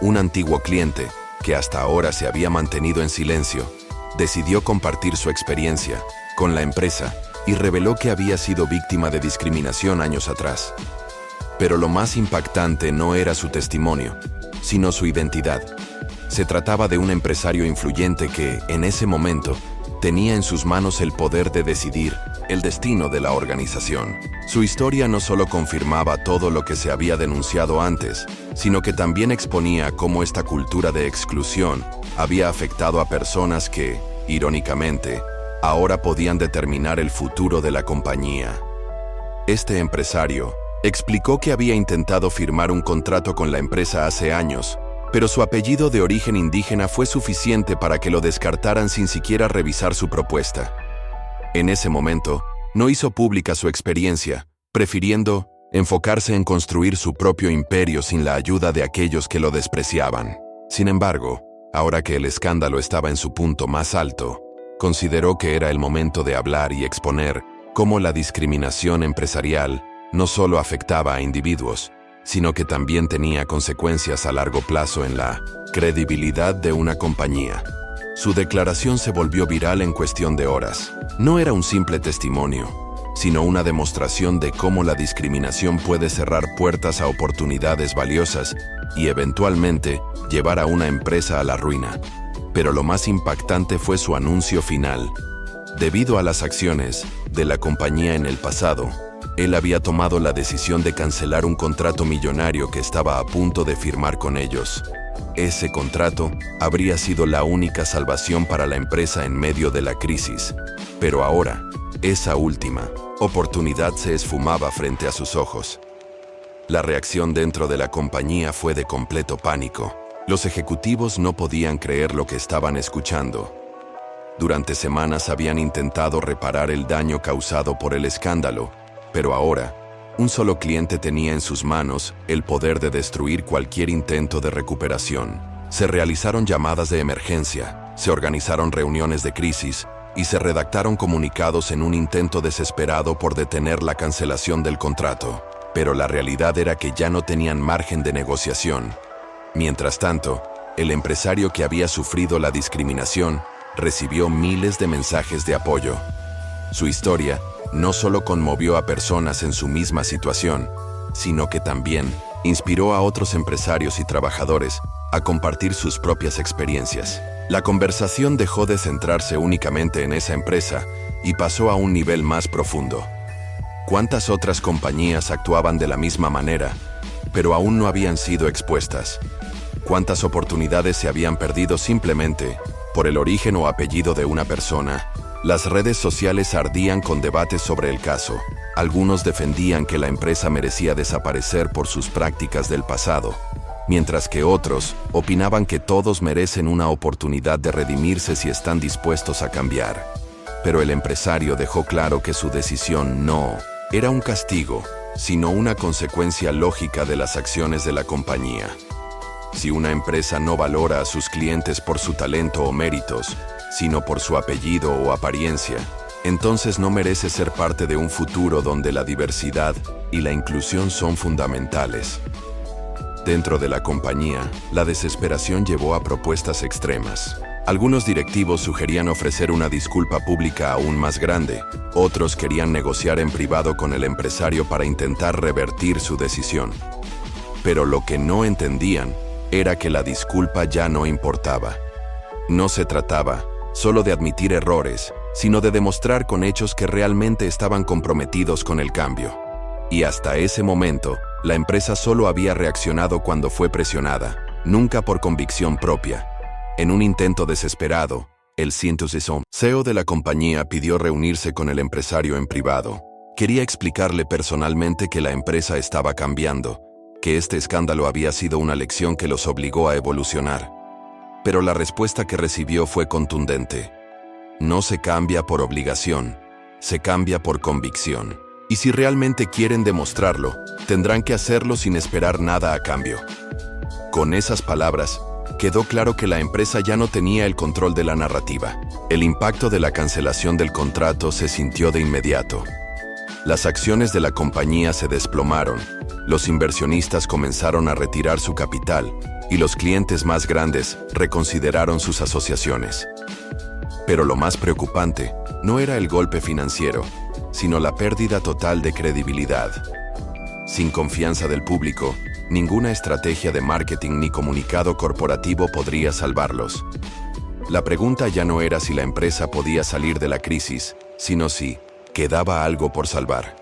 Un antiguo cliente, que hasta ahora se había mantenido en silencio, decidió compartir su experiencia con la empresa y reveló que había sido víctima de discriminación años atrás. Pero lo más impactante no era su testimonio, sino su identidad. Se trataba de un empresario influyente que, en ese momento, tenía en sus manos el poder de decidir el destino de la organización. Su historia no solo confirmaba todo lo que se había denunciado antes, sino que también exponía cómo esta cultura de exclusión había afectado a personas que, irónicamente, ahora podían determinar el futuro de la compañía. Este empresario explicó que había intentado firmar un contrato con la empresa hace años, pero su apellido de origen indígena fue suficiente para que lo descartaran sin siquiera revisar su propuesta. En ese momento, no hizo pública su experiencia, prefiriendo enfocarse en construir su propio imperio sin la ayuda de aquellos que lo despreciaban. Sin embargo, ahora que el escándalo estaba en su punto más alto, consideró que era el momento de hablar y exponer cómo la discriminación empresarial no solo afectaba a individuos, sino que también tenía consecuencias a largo plazo en la credibilidad de una compañía. Su declaración se volvió viral en cuestión de horas. No era un simple testimonio, sino una demostración de cómo la discriminación puede cerrar puertas a oportunidades valiosas y eventualmente llevar a una empresa a la ruina. Pero lo más impactante fue su anuncio final. Debido a las acciones de la compañía en el pasado, él había tomado la decisión de cancelar un contrato millonario que estaba a punto de firmar con ellos. Ese contrato habría sido la única salvación para la empresa en medio de la crisis, pero ahora, esa última oportunidad se esfumaba frente a sus ojos. La reacción dentro de la compañía fue de completo pánico. Los ejecutivos no podían creer lo que estaban escuchando. Durante semanas habían intentado reparar el daño causado por el escándalo, pero ahora, un solo cliente tenía en sus manos el poder de destruir cualquier intento de recuperación. Se realizaron llamadas de emergencia, se organizaron reuniones de crisis y se redactaron comunicados en un intento desesperado por detener la cancelación del contrato. Pero la realidad era que ya no tenían margen de negociación. Mientras tanto, el empresario que había sufrido la discriminación recibió miles de mensajes de apoyo. Su historia no solo conmovió a personas en su misma situación, sino que también inspiró a otros empresarios y trabajadores a compartir sus propias experiencias. La conversación dejó de centrarse únicamente en esa empresa y pasó a un nivel más profundo. ¿Cuántas otras compañías actuaban de la misma manera, pero aún no habían sido expuestas? ¿Cuántas oportunidades se habían perdido simplemente por el origen o apellido de una persona? Las redes sociales ardían con debates sobre el caso. Algunos defendían que la empresa merecía desaparecer por sus prácticas del pasado, mientras que otros opinaban que todos merecen una oportunidad de redimirse si están dispuestos a cambiar. Pero el empresario dejó claro que su decisión no era un castigo, sino una consecuencia lógica de las acciones de la compañía. Si una empresa no valora a sus clientes por su talento o méritos, sino por su apellido o apariencia, entonces no merece ser parte de un futuro donde la diversidad y la inclusión son fundamentales. Dentro de la compañía, la desesperación llevó a propuestas extremas. Algunos directivos sugerían ofrecer una disculpa pública aún más grande. Otros querían negociar en privado con el empresario para intentar revertir su decisión. Pero lo que no entendían era que la disculpa ya no importaba. No se trataba solo de admitir errores, sino de demostrar con hechos que realmente estaban comprometidos con el cambio. Y hasta ese momento, la empresa solo había reaccionado cuando fue presionada, nunca por convicción propia. En un intento desesperado, el CEO de la compañía pidió reunirse con el empresario en privado. Quería explicarle personalmente que la empresa estaba cambiando, que este escándalo había sido una lección que los obligó a evolucionar. Pero la respuesta que recibió fue contundente. No se cambia por obligación, se cambia por convicción. Y si realmente quieren demostrarlo, tendrán que hacerlo sin esperar nada a cambio. Con esas palabras, quedó claro que la empresa ya no tenía el control de la narrativa. El impacto de la cancelación del contrato se sintió de inmediato. Las acciones de la compañía se desplomaron, los inversionistas comenzaron a retirar su capital y los clientes más grandes reconsideraron sus asociaciones. Pero lo más preocupante no era el golpe financiero, sino la pérdida total de credibilidad. Sin confianza del público, ninguna estrategia de marketing ni comunicado corporativo podría salvarlos. La pregunta ya no era si la empresa podía salir de la crisis, sino si quedaba algo por salvar.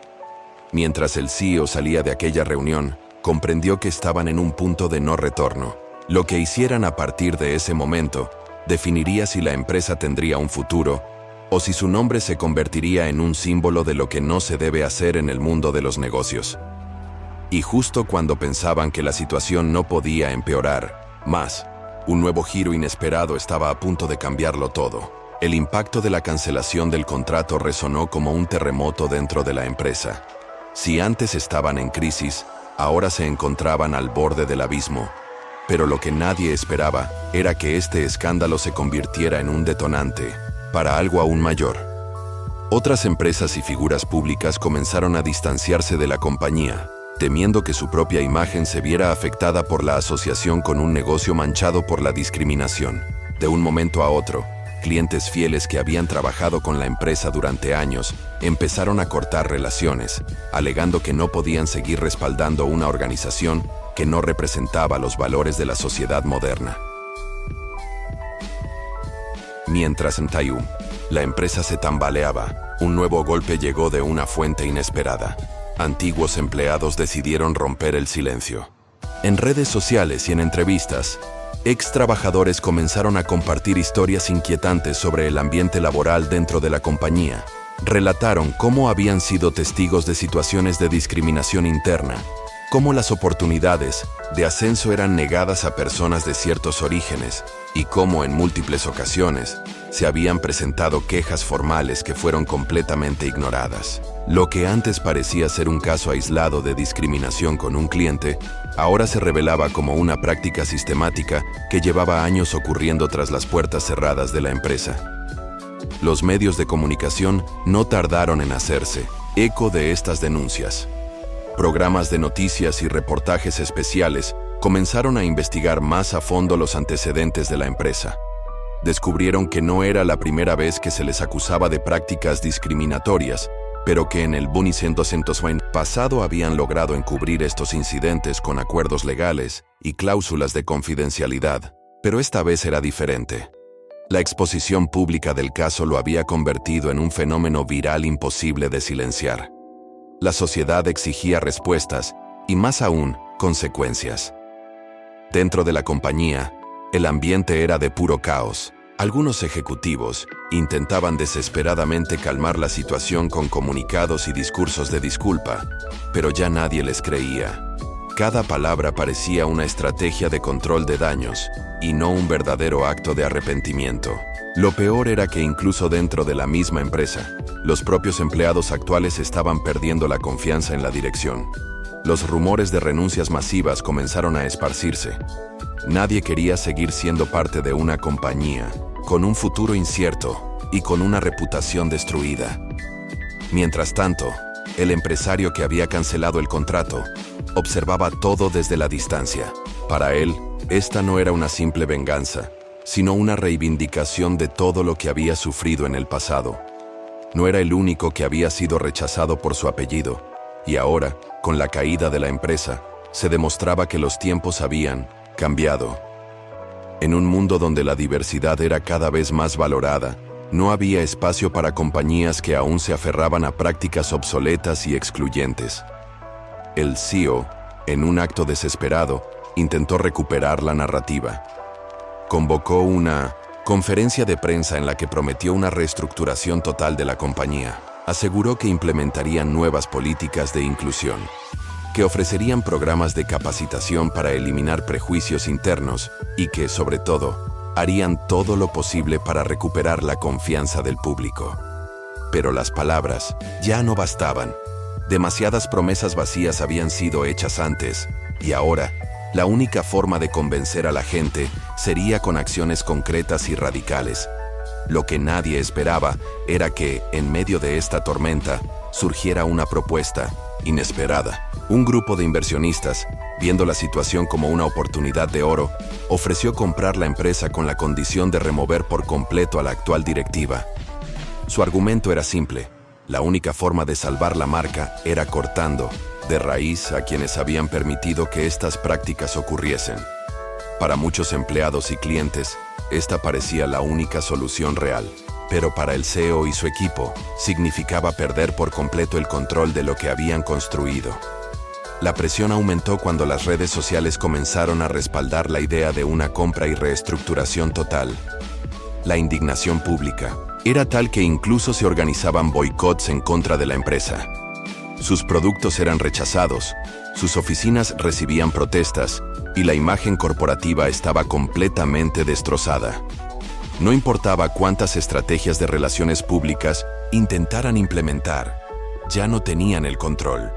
Mientras el CEO salía de aquella reunión, comprendió que estaban en un punto de no retorno. Lo que hicieran a partir de ese momento definiría si la empresa tendría un futuro o si su nombre se convertiría en un símbolo de lo que no se debe hacer en el mundo de los negocios. Y justo cuando pensaban que la situación no podía empeorar más, un nuevo giro inesperado estaba a punto de cambiarlo todo. El impacto de la cancelación del contrato resonó como un terremoto dentro de la empresa. Si antes estaban en crisis, ahora se encontraban al borde del abismo. Pero lo que nadie esperaba era que este escándalo se convirtiera en un detonante para algo aún mayor. Otras empresas y figuras públicas comenzaron a distanciarse de la compañía, temiendo que su propia imagen se viera afectada por la asociación con un negocio manchado por la discriminación. De un momento a otro, clientes fieles que habían trabajado con la empresa durante años empezaron a cortar relaciones, alegando que no podían seguir respaldando una organización que no representaba los valores de la sociedad moderna. Mientras en Taiwán, La empresa se tambaleaba. Un nuevo golpe llegó de una fuente inesperada. Antiguos empleados decidieron romper el silencio. En redes sociales y en entrevistas, ex trabajadores comenzaron a compartir historias inquietantes sobre el ambiente laboral dentro de la compañía. Relataron cómo habían sido testigos de situaciones de discriminación interna, cómo las oportunidades de ascenso eran negadas a personas de ciertos orígenes y cómo en múltiples ocasiones se habían presentado quejas formales que fueron completamente ignoradas. Lo que antes parecía ser un caso aislado de discriminación con un cliente, ahora se revelaba como una práctica sistemática que llevaba años ocurriendo tras las puertas cerradas de la empresa. Los medios de comunicación no tardaron en hacerse eco de estas denuncias. Programas de noticias y reportajes especiales comenzaron a investigar más a fondo los antecedentes de la empresa. Descubrieron que no era la primera vez que se les acusaba de prácticas discriminatorias, pero que en el pasado habían logrado encubrir estos incidentes con acuerdos legales y cláusulas de confidencialidad, pero esta vez era diferente. La exposición pública del caso lo había convertido en un fenómeno viral imposible de silenciar. La sociedad exigía respuestas y, más aún, consecuencias. Dentro de la compañía, el ambiente era de puro caos. Algunos ejecutivos intentaban desesperadamente calmar la situación con comunicados y discursos de disculpa, pero ya nadie les creía. Cada palabra parecía una estrategia de control de daños y no un verdadero acto de arrepentimiento. Lo peor era que incluso dentro de la misma empresa, los propios empleados actuales estaban perdiendo la confianza en la dirección. Los rumores de renuncias masivas comenzaron a esparcirse. Nadie quería seguir siendo parte de una compañía con un futuro incierto y con una reputación destruida. Mientras tanto, el empresario que había cancelado el contrato observaba todo desde la distancia. Para él, esta no era una simple venganza, sino una reivindicación de todo lo que había sufrido en el pasado. No era el único que había sido rechazado por su apellido, y ahora, con la caída de la empresa, se demostraba que los tiempos habían cambiado. En un mundo donde la diversidad era cada vez más valorada, no había espacio para compañías que aún se aferraban a prácticas obsoletas y excluyentes. El CEO, en un acto desesperado, intentó recuperar la narrativa. Convocó una conferencia de prensa en la que prometió una reestructuración total de la compañía. Aseguró que implementarían nuevas políticas de inclusión, que ofrecerían programas de capacitación para eliminar prejuicios internos y que, sobre todo, harían todo lo posible para recuperar la confianza del público. Pero las palabras ya no bastaban. Demasiadas promesas vacías habían sido hechas antes, y ahora, la única forma de convencer a la gente sería con acciones concretas y radicales. Lo que nadie esperaba era que, en medio de esta tormenta, surgiera una propuesta inesperada. Un grupo de inversionistas, viendo la situación como una oportunidad de oro, ofreció comprar la empresa con la condición de remover por completo a la actual directiva. Su argumento era simple: la única forma de salvar la marca era cortando de raíz a quienes habían permitido que estas prácticas ocurriesen. Para muchos empleados y clientes, esta parecía la única solución real, pero para el CEO y su equipo, significaba perder por completo el control de lo que habían construido. La presión aumentó cuando las redes sociales comenzaron a respaldar la idea de una compra y reestructuración total. La indignación pública era tal que incluso se organizaban boicots en contra de la empresa. Sus productos eran rechazados, sus oficinas recibían protestas y la imagen corporativa estaba completamente destrozada. No importaba cuántas estrategias de relaciones públicas intentaran implementar, ya no tenían el control.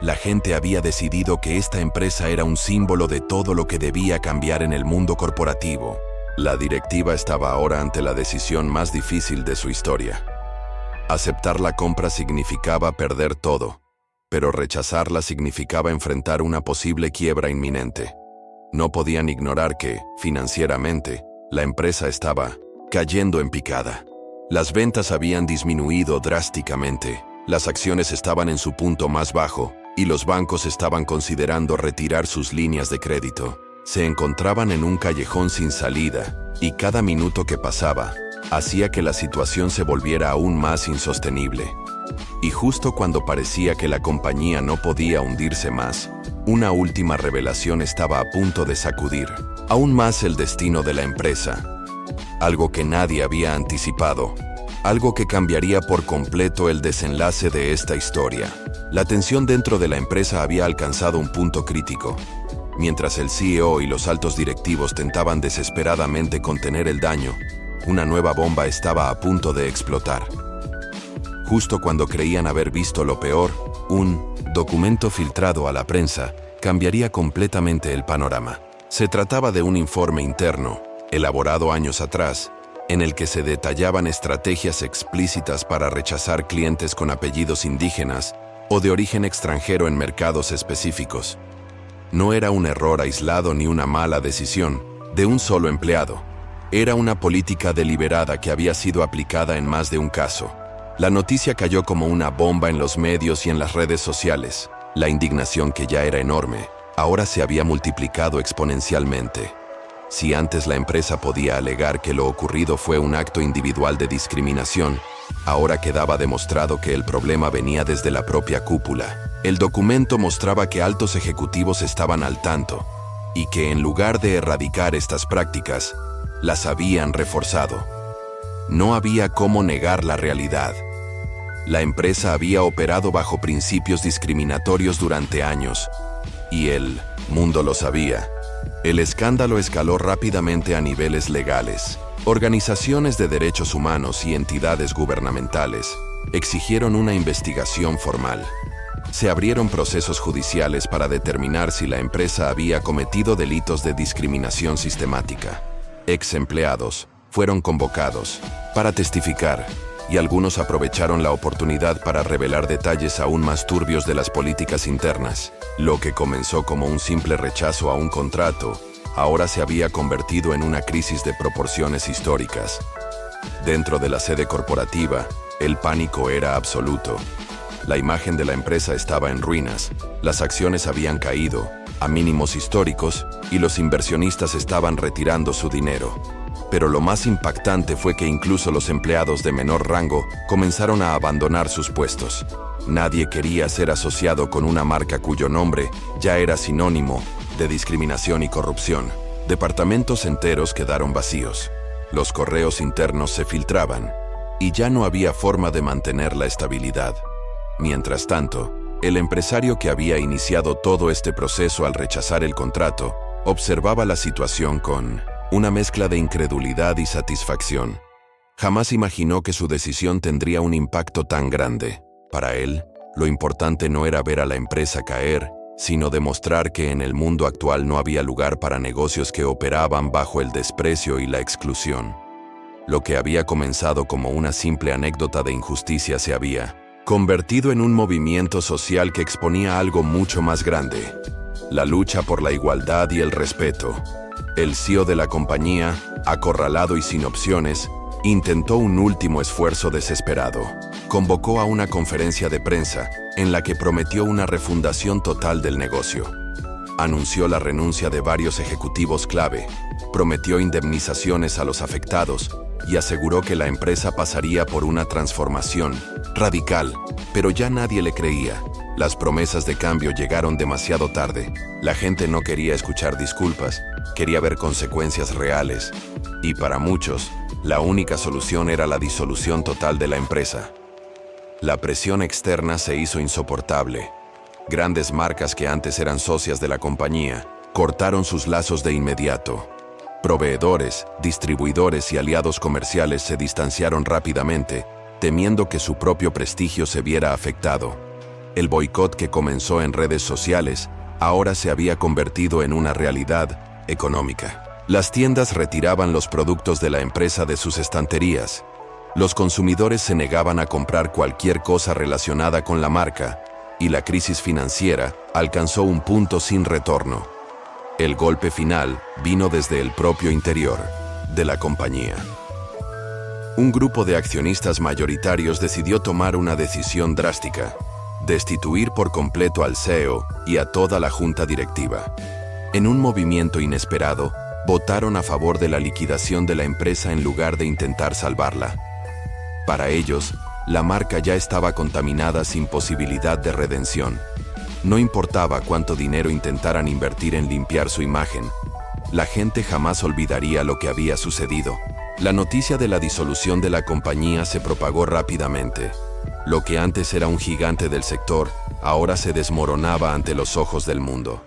La gente había decidido que esta empresa era un símbolo de todo lo que debía cambiar en el mundo corporativo. La directiva estaba ahora ante la decisión más difícil de su historia. Aceptar la compra significaba perder todo, pero rechazarla significaba enfrentar una posible quiebra inminente. No podían ignorar que, financieramente, la empresa estaba cayendo en picada. Las ventas habían disminuido drásticamente, las acciones estaban en su punto más bajo y los bancos estaban considerando retirar sus líneas de crédito. Se encontraban en un callejón sin salida y cada minuto que pasaba hacía que la situación se volviera aún más insostenible. Y justo cuando parecía que la compañía no podía hundirse más, una última revelación estaba a punto de sacudir aún más el destino de la empresa. Algo que nadie había anticipado, algo que cambiaría por completo el desenlace de esta historia. La tensión dentro de la empresa había alcanzado un punto crítico. Mientras el CEO y los altos directivos tentaban desesperadamente contener el daño, una nueva bomba estaba a punto de explotar. Justo cuando creían haber visto lo peor, un documento filtrado a la prensa cambiaría completamente el panorama. Se trataba de un informe interno, elaborado años atrás, en el que se detallaban estrategias explícitas para rechazar clientes con apellidos indígenas o de origen extranjero en mercados específicos. No era un error aislado ni una mala decisión de un solo empleado. Era una política deliberada que había sido aplicada en más de un caso. La noticia cayó como una bomba en los medios y en las redes sociales. La indignación, que ya era enorme, ahora se había multiplicado exponencialmente. Si antes la empresa podía alegar que lo ocurrido fue un acto individual de discriminación, ahora quedaba demostrado que el problema venía desde la propia cúpula. El documento mostraba que altos ejecutivos estaban al tanto y que en lugar de erradicar estas prácticas, las habían reforzado. No había cómo negar la realidad. La empresa había operado bajo principios discriminatorios durante años, y el mundo lo sabía. El escándalo escaló rápidamente a niveles legales. Organizaciones de derechos humanos y entidades gubernamentales exigieron una investigación formal. Se abrieron procesos judiciales para determinar si la empresa había cometido delitos de discriminación sistemática. Ex empleados fueron convocados para testificar, y algunos aprovecharon la oportunidad para revelar detalles aún más turbios de las políticas internas. Lo que comenzó como un simple rechazo a un contrato, ahora se había convertido en una crisis de proporciones históricas. Dentro de la sede corporativa, el pánico era absoluto. La imagen de la empresa estaba en ruinas, las acciones habían caído a mínimos históricos y los inversionistas estaban retirando su dinero. Pero lo más impactante fue que incluso los empleados de menor rango comenzaron a abandonar sus puestos. Nadie quería ser asociado con una marca cuyo nombre ya era sinónimo de discriminación y corrupción. Departamentos enteros quedaron vacíos. Los correos internos se filtraban y ya no había forma de mantener la estabilidad. Mientras tanto, el empresario que había iniciado todo este proceso al rechazar el contrato observaba la situación con una mezcla de incredulidad y satisfacción. Jamás imaginó que su decisión tendría un impacto tan grande. Para él, lo importante no era ver a la empresa caer, sino demostrar que en el mundo actual no había lugar para negocios que operaban bajo el desprecio y la exclusión. Lo que había comenzado como una simple anécdota de injusticia se había convertido en un movimiento social que exponía algo mucho más grande: la lucha por la igualdad y el respeto. El CEO de la compañía, acorralado y sin opciones, intentó un último esfuerzo desesperado. Convocó a una conferencia de prensa en la que prometió una refundación total del negocio. Anunció la renuncia de varios ejecutivos clave, prometió indemnizaciones a los afectados y aseguró que la empresa pasaría por una transformación radical, pero ya nadie le creía. Las promesas de cambio llegaron demasiado tarde. La gente no quería escuchar disculpas, quería ver consecuencias reales. Y para muchos, la única solución era la disolución total de la empresa. La presión externa se hizo insoportable. Grandes marcas que antes eran socias de la compañía cortaron sus lazos de inmediato. Proveedores, distribuidores y aliados comerciales se distanciaron rápidamente, temiendo que su propio prestigio se viera afectado. El boicot, que comenzó en redes sociales, ahora se había convertido en una realidad económica. Las tiendas retiraban los productos de la empresa de sus estanterías. Los consumidores se negaban a comprar cualquier cosa relacionada con la marca, y la crisis financiera alcanzó un punto sin retorno. El golpe final vino desde el propio interior de la compañía. Un grupo de accionistas mayoritarios decidió tomar una decisión drástica: destituir por completo al CEO y a toda la junta directiva. En un movimiento inesperado, votaron a favor de la liquidación de la empresa en lugar de intentar salvarla. Para ellos, la marca ya estaba contaminada sin posibilidad de redención. No importaba cuánto dinero intentaran invertir en limpiar su imagen, la gente jamás olvidaría lo que había sucedido. La noticia de la disolución de la compañía se propagó rápidamente. Lo que antes era un gigante del sector, ahora se desmoronaba ante los ojos del mundo.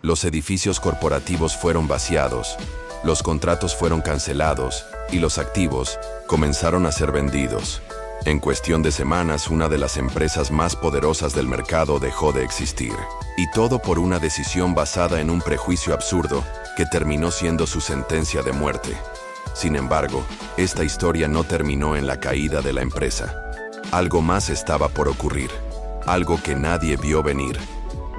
Los edificios corporativos fueron vaciados, los contratos fueron cancelados y los activos comenzaron a ser vendidos. En cuestión de semanas, una de las empresas más poderosas del mercado dejó de existir. Y todo por una decisión basada en un prejuicio absurdo que terminó siendo su sentencia de muerte. Sin embargo, esta historia no terminó en la caída de la empresa. Algo más estaba por ocurrir, algo que nadie vio venir.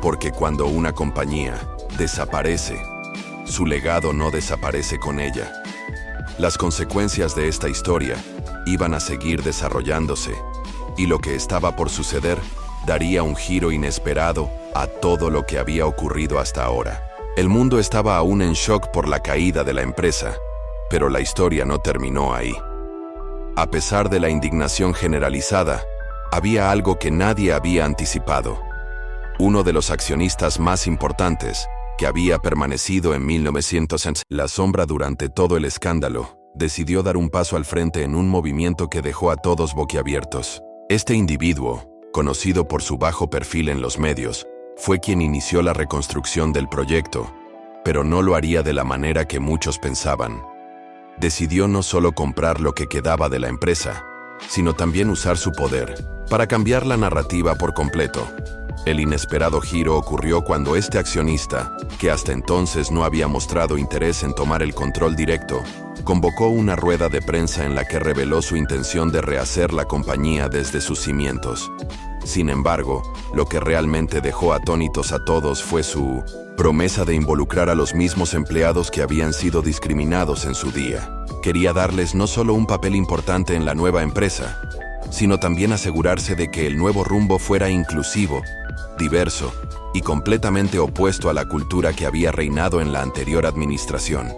Porque cuando una compañía desaparece, su legado no desaparece con ella. Las consecuencias de esta historia iban a seguir desarrollándose, y lo que estaba por suceder daría un giro inesperado a todo lo que había ocurrido hasta ahora. El mundo estaba aún en shock por la caída de la empresa, pero la historia no terminó ahí. A pesar de la indignación generalizada, había algo que nadie había anticipado. Uno de los accionistas más importantes, que había permanecido en 1900 en la sombra durante todo el escándalo, decidió dar un paso al frente en un movimiento que dejó a todos boquiabiertos. Este individuo, conocido por su bajo perfil en los medios, fue quien inició la reconstrucción del proyecto, pero no lo haría de la manera que muchos pensaban. Decidió no solo comprar lo que quedaba de la empresa, sino también usar su poder para cambiar la narrativa por completo. El inesperado giro ocurrió cuando este accionista, que hasta entonces no había mostrado interés en tomar el control directo, convocó una rueda de prensa en la que reveló su intención de rehacer la compañía desde sus cimientos. Sin embargo, lo que realmente dejó atónitos a todos fue su promesa de involucrar a los mismos empleados que habían sido discriminados en su día. Quería darles no solo un papel importante en la nueva empresa, sino también asegurarse de que el nuevo rumbo fuera inclusivo, diverso y completamente opuesto a la cultura que había reinado en la anterior administración.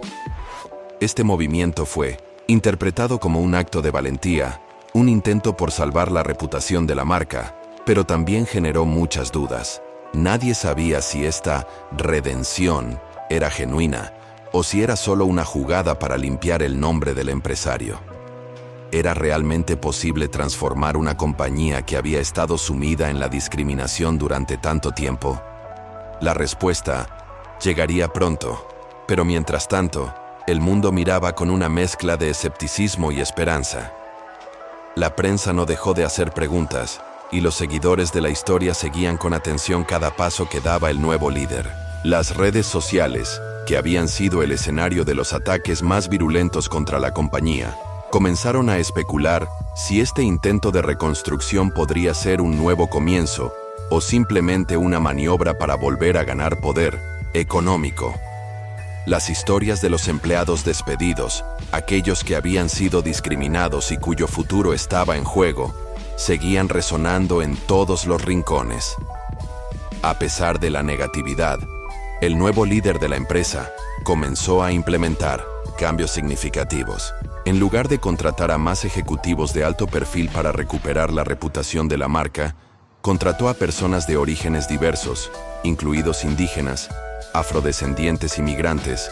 Este movimiento fue interpretado como un acto de valentía, un intento por salvar la reputación de la marca, pero también generó muchas dudas. Nadie sabía si esta redención era genuina o si era solo una jugada para limpiar el nombre del empresario. ¿Era realmente posible transformar una compañía que había estado sumida en la discriminación durante tanto tiempo? La respuesta llegaría pronto, pero mientras tanto, el mundo miraba con una mezcla de escepticismo y esperanza. La prensa no dejó de hacer preguntas, y los seguidores de la historia seguían con atención cada paso que daba el nuevo líder. Las redes sociales, que habían sido el escenario de los ataques más virulentos contra la compañía, comenzaron a especular si este intento de reconstrucción podría ser un nuevo comienzo o simplemente una maniobra para volver a ganar poder económico. Las historias de los empleados despedidos, aquellos que habían sido discriminados y cuyo futuro estaba en juego, seguían resonando en todos los rincones. A pesar de la negatividad, el nuevo líder de la empresa comenzó a implementar cambios significativos. En lugar de contratar a más ejecutivos de alto perfil para recuperar la reputación de la marca, contrató a personas de orígenes diversos, incluidos indígenas, afrodescendientes y migrantes,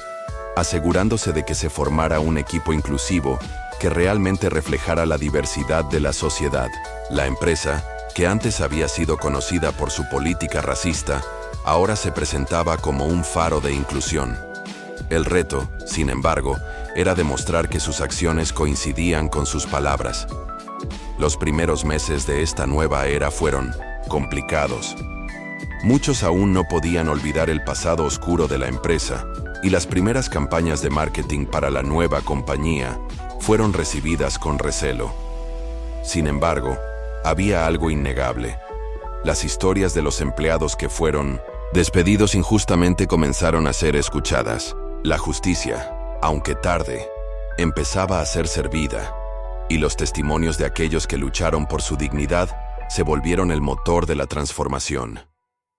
asegurándose de que se formara un equipo inclusivo que realmente reflejara la diversidad de la sociedad. La empresa, que antes había sido conocida por su política racista, ahora se presentaba como un faro de inclusión. El reto, sin embargo, era demostrar que sus acciones coincidían con sus palabras. Los primeros meses de esta nueva era fueron complicados. Muchos aún no podían olvidar el pasado oscuro de la empresa, y las primeras campañas de marketing para la nueva compañía fueron recibidas con recelo. Sin embargo, había algo innegable. Las historias de los empleados que fueron despedidos injustamente comenzaron a ser escuchadas. La justicia, aunque tarde, empezaba a ser servida, y los testimonios de aquellos que lucharon por su dignidad se volvieron el motor de la transformación.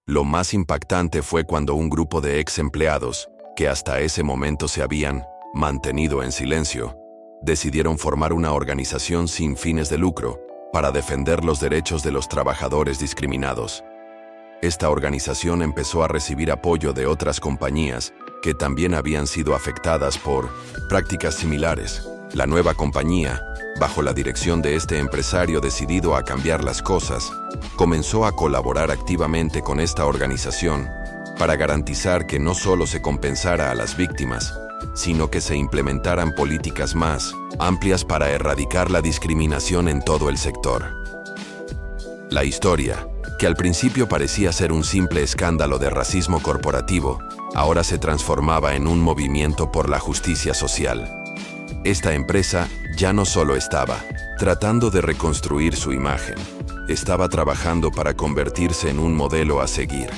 Lo más impactante fue cuando un grupo de ex empleados, que hasta ese momento se habían mantenido en silencio, decidieron formar una organización sin fines de lucro para defender los derechos de los trabajadores discriminados. Esta organización empezó a recibir apoyo de otras compañías que también habían sido afectadas por prácticas similares. La nueva compañía, bajo la dirección de este empresario decidido a cambiar las cosas, comenzó a colaborar activamente con esta organización para garantizar que no solo se compensara a las víctimas, sino que se implementaran políticas más amplias para erradicar la discriminación en todo el sector. La historia, que al principio parecía ser un simple escándalo de racismo corporativo, ahora se transformaba en un movimiento por la justicia social. Esta empresa ya no solo estaba tratando de reconstruir su imagen, estaba trabajando para convertirse en un modelo a seguir.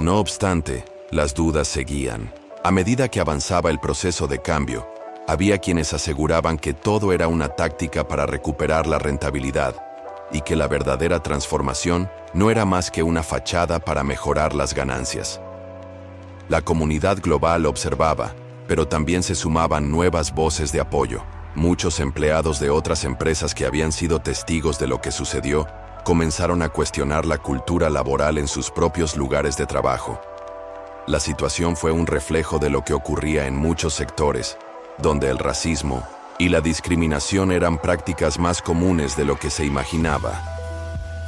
No obstante, las dudas seguían. A medida que avanzaba el proceso de cambio, había quienes aseguraban que todo era una táctica para recuperar la rentabilidad y que la verdadera transformación no era más que una fachada para mejorar las ganancias. La comunidad global observaba, pero también se sumaban nuevas voces de apoyo. Muchos empleados de otras empresas que habían sido testigos de lo que sucedió comenzaron a cuestionar la cultura laboral en sus propios lugares de trabajo. La situación fue un reflejo de lo que ocurría en muchos sectores, donde el racismo y la discriminación eran prácticas más comunes de lo que se imaginaba.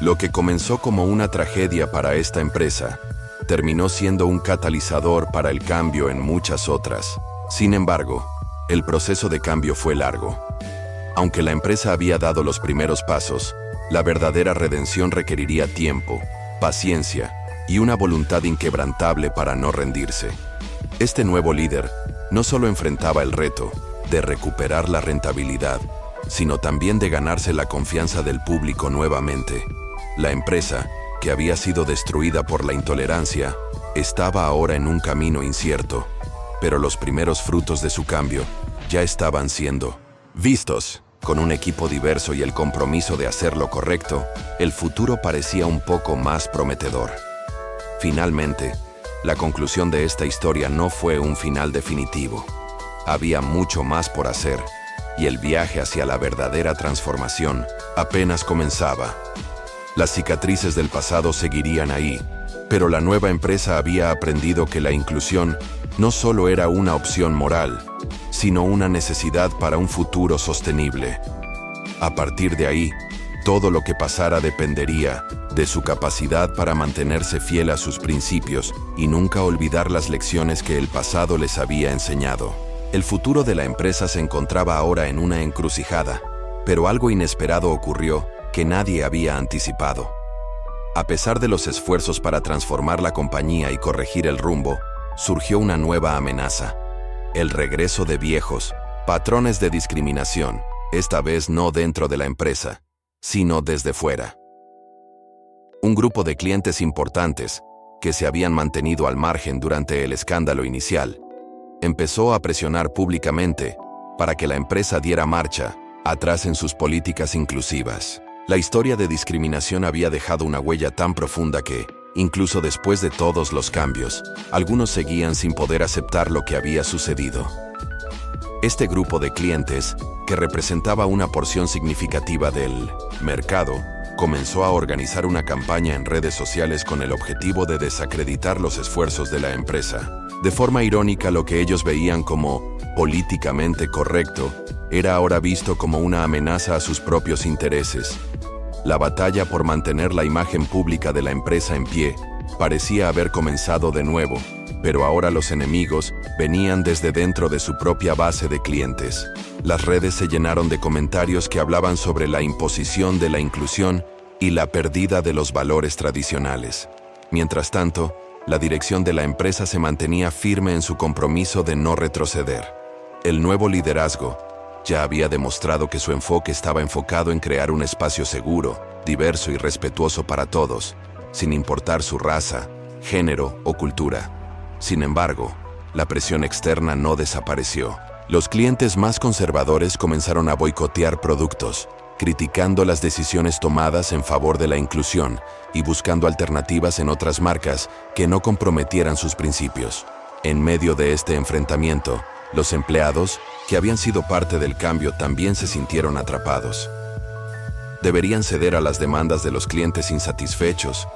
Lo que comenzó como una tragedia para esta empresa, terminó siendo un catalizador para el cambio en muchas otras. Sin embargo, el proceso de cambio fue largo. Aunque la empresa había dado los primeros pasos, la verdadera redención requeriría tiempo, paciencia y una voluntad inquebrantable para no rendirse. Este nuevo líder no solo enfrentaba el reto de recuperar la rentabilidad, sino también de ganarse la confianza del público nuevamente. La empresa, que había sido destruida por la intolerancia, estaba ahora en un camino incierto, pero los primeros frutos de su cambio ya estaban siendo vistos. Con un equipo diverso y el compromiso de hacer lo correcto, el futuro parecía un poco más prometedor. Finalmente, la conclusión de esta historia no fue un final definitivo. Había mucho más por hacer, y el viaje hacia la verdadera transformación apenas comenzaba. Las cicatrices del pasado seguirían ahí, pero la nueva empresa había aprendido que la inclusión no solo era una opción moral, sino una necesidad para un futuro sostenible. A partir de ahí, todo lo que pasara dependería de su capacidad para mantenerse fiel a sus principios y nunca olvidar las lecciones que el pasado les había enseñado. El futuro de la empresa se encontraba ahora en una encrucijada, pero algo inesperado ocurrió que nadie había anticipado. A pesar de los esfuerzos para transformar la compañía y corregir el rumbo, surgió una nueva amenaza: el regreso de viejos patrones de discriminación, esta vez no dentro de la empresa, sino desde fuera. Un grupo de clientes importantes, que se habían mantenido al margen durante el escándalo inicial, empezó a presionar públicamente para que la empresa diera marcha atrás en sus políticas inclusivas. La historia de discriminación había dejado una huella tan profunda que, incluso después de todos los cambios, algunos seguían sin poder aceptar lo que había sucedido. Este grupo de clientes, que representaba una porción significativa del mercado, comenzó a organizar una campaña en redes sociales con el objetivo de desacreditar los esfuerzos de la empresa. De forma irónica, lo que ellos veían como políticamente correcto era ahora visto como una amenaza a sus propios intereses. La batalla por mantener la imagen pública de la empresa en pie parecía haber comenzado de nuevo, pero ahora los enemigos venían desde dentro de su propia base de clientes. Las redes se llenaron de comentarios que hablaban sobre la imposición de la inclusión y la pérdida de los valores tradicionales. Mientras tanto, la dirección de la empresa se mantenía firme en su compromiso de no retroceder. El nuevo liderazgo ya había demostrado que su enfoque estaba enfocado en crear un espacio seguro, diverso y respetuoso para todos, sin importar su raza, género o cultura. Sin embargo, la presión externa no desapareció. Los clientes más conservadores comenzaron a boicotear productos, criticando las decisiones tomadas en favor de la inclusión y buscando alternativas en otras marcas que no comprometieran sus principios. En medio de este enfrentamiento, los empleados, que habían sido parte del cambio, también se sintieron atrapados. Deberían ceder a las demandas de los clientes insatisfechos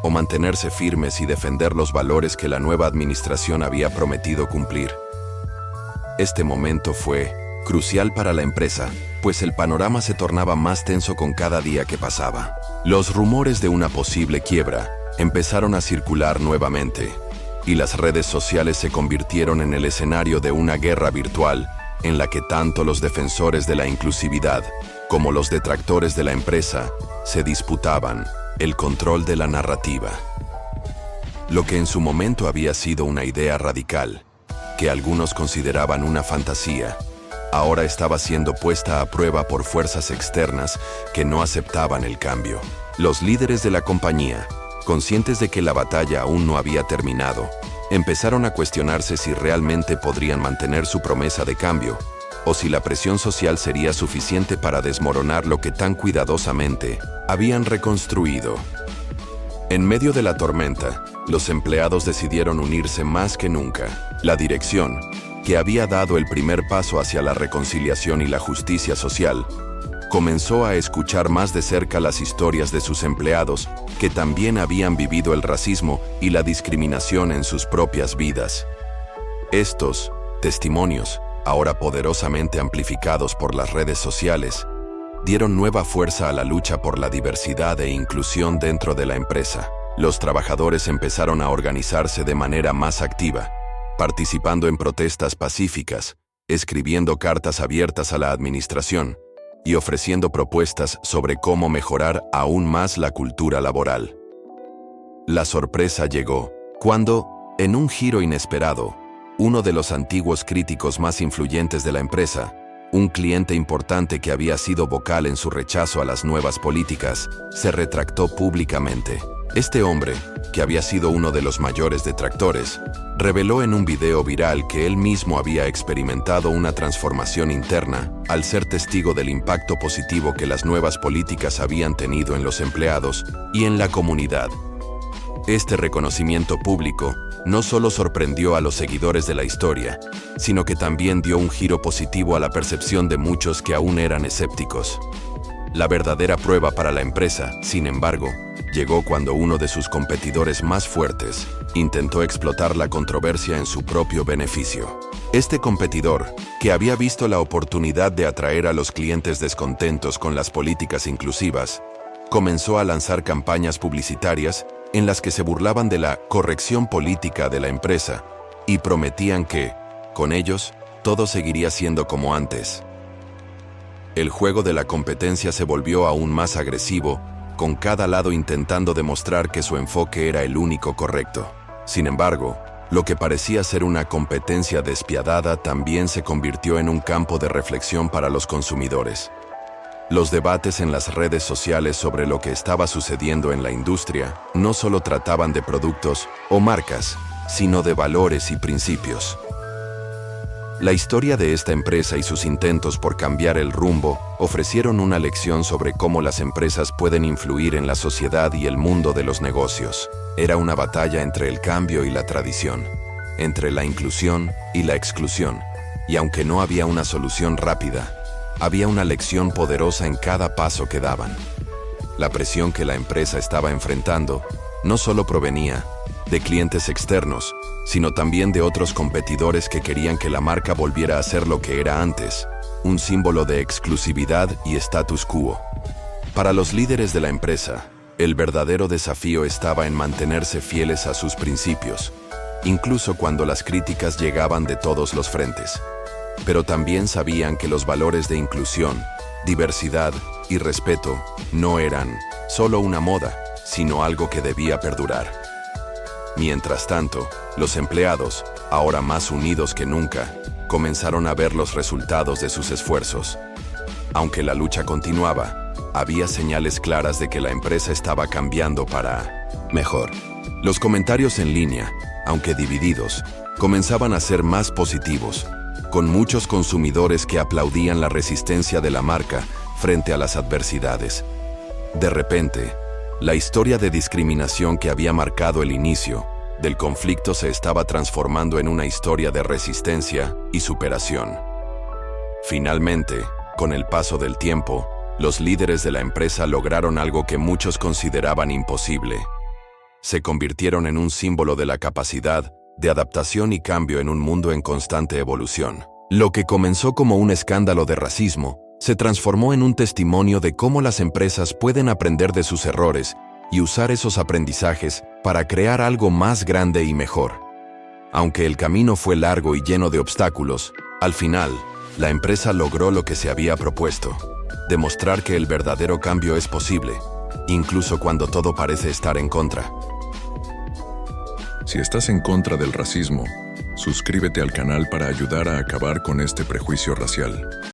o mantenerse firmes y defender los valores que la nueva administración había prometido cumplir. Este momento fue crucial para la empresa, pues el panorama se tornaba más tenso con cada día que pasaba. Los rumores de una posible quiebra empezaron a circular nuevamente, y las redes sociales se convirtieron en el escenario de una guerra virtual en la que tanto los defensores de la inclusividad como los detractores de la empresa se disputaban el control de la narrativa. Lo que en su momento había sido una idea radical, que algunos consideraban una fantasía, ahora estaba siendo puesta a prueba por fuerzas externas que no aceptaban el cambio. Los líderes de la compañía, conscientes de que la batalla aún no había terminado, empezaron a cuestionarse si realmente podrían mantener su promesa de cambio, o si la presión social sería suficiente para desmoronar lo que tan cuidadosamente habían reconstruido. En medio de la tormenta, los empleados decidieron unirse más que nunca. La dirección, que había dado el primer paso hacia la reconciliación y la justicia social, comenzó a escuchar más de cerca las historias de sus empleados, que también habían vivido el racismo y la discriminación en sus propias vidas. Estos testimonios, ahora poderosamente amplificados por las redes sociales, dieron nueva fuerza a la lucha por la diversidad e inclusión dentro de la empresa. Los trabajadores empezaron a organizarse de manera más activa, participando en protestas pacíficas, escribiendo cartas abiertas a la administración y ofreciendo propuestas sobre cómo mejorar aún más la cultura laboral. La sorpresa llegó cuando, en un giro inesperado, uno de los antiguos críticos más influyentes de la empresa, un cliente importante que había sido vocal en su rechazo a las nuevas políticas, se retractó públicamente. Este hombre, que había sido uno de los mayores detractores, reveló en un video viral que él mismo había experimentado una transformación interna al ser testigo del impacto positivo que las nuevas políticas habían tenido en los empleados y en la comunidad. Este reconocimiento público no solo sorprendió a los seguidores de la historia, sino que también dio un giro positivo a la percepción de muchos que aún eran escépticos. La verdadera prueba para la empresa, sin embargo, llegó cuando uno de sus competidores más fuertes intentó explotar la controversia en su propio beneficio. Este competidor, que había visto la oportunidad de atraer a los clientes descontentos con las políticas inclusivas, comenzó a lanzar campañas publicitarias en las que se burlaban de la corrección política de la empresa y prometían que, con ellos, todo seguiría siendo como antes. El juego de la competencia se volvió aún más agresivo, con cada lado intentando demostrar que su enfoque era el único correcto. Sin embargo, lo que parecía ser una competencia despiadada también se convirtió en un campo de reflexión para los consumidores. Los debates en las redes sociales sobre lo que estaba sucediendo en la industria no solo trataban de productos o marcas, sino de valores y principios. La historia de esta empresa y sus intentos por cambiar el rumbo ofrecieron una lección sobre cómo las empresas pueden influir en la sociedad y el mundo de los negocios. Era una batalla entre el cambio y la tradición, entre la inclusión y la exclusión, y aunque no había una solución rápida, había una lección poderosa en cada paso que daban. La presión que la empresa estaba enfrentando no solo provenía de clientes externos, sino también de otros competidores que querían que la marca volviera a ser lo que era antes, un símbolo de exclusividad y status quo. Para los líderes de la empresa, el verdadero desafío estaba en mantenerse fieles a sus principios, incluso cuando las críticas llegaban de todos los frentes. Pero también sabían que los valores de inclusión, diversidad y respeto no eran solo una moda, sino algo que debía perdurar. Mientras tanto, los empleados, ahora más unidos que nunca, comenzaron a ver los resultados de sus esfuerzos. Aunque la lucha continuaba, había señales claras de que la empresa estaba cambiando para mejor. Los comentarios en línea, aunque divididos, comenzaban a ser más positivos, con muchos consumidores que aplaudían la resistencia de la marca frente a las adversidades. De repente, la historia de discriminación que había marcado el inicio del conflicto se estaba transformando en una historia de resistencia y superación. Finalmente, con el paso del tiempo, los líderes de la empresa lograron algo que muchos consideraban imposible. Se convirtieron en un símbolo de la capacidad de adaptación y cambio en un mundo en constante evolución. Lo que comenzó como un escándalo de racismo, se transformó en un testimonio de cómo las empresas pueden aprender de sus errores y usar esos aprendizajes para crear algo más grande y mejor. Aunque el camino fue largo y lleno de obstáculos, al final, la empresa logró lo que se había propuesto: demostrar que el verdadero cambio es posible, incluso cuando todo parece estar en contra. Si estás en contra del racismo, suscríbete al canal para ayudar a acabar con este prejuicio racial.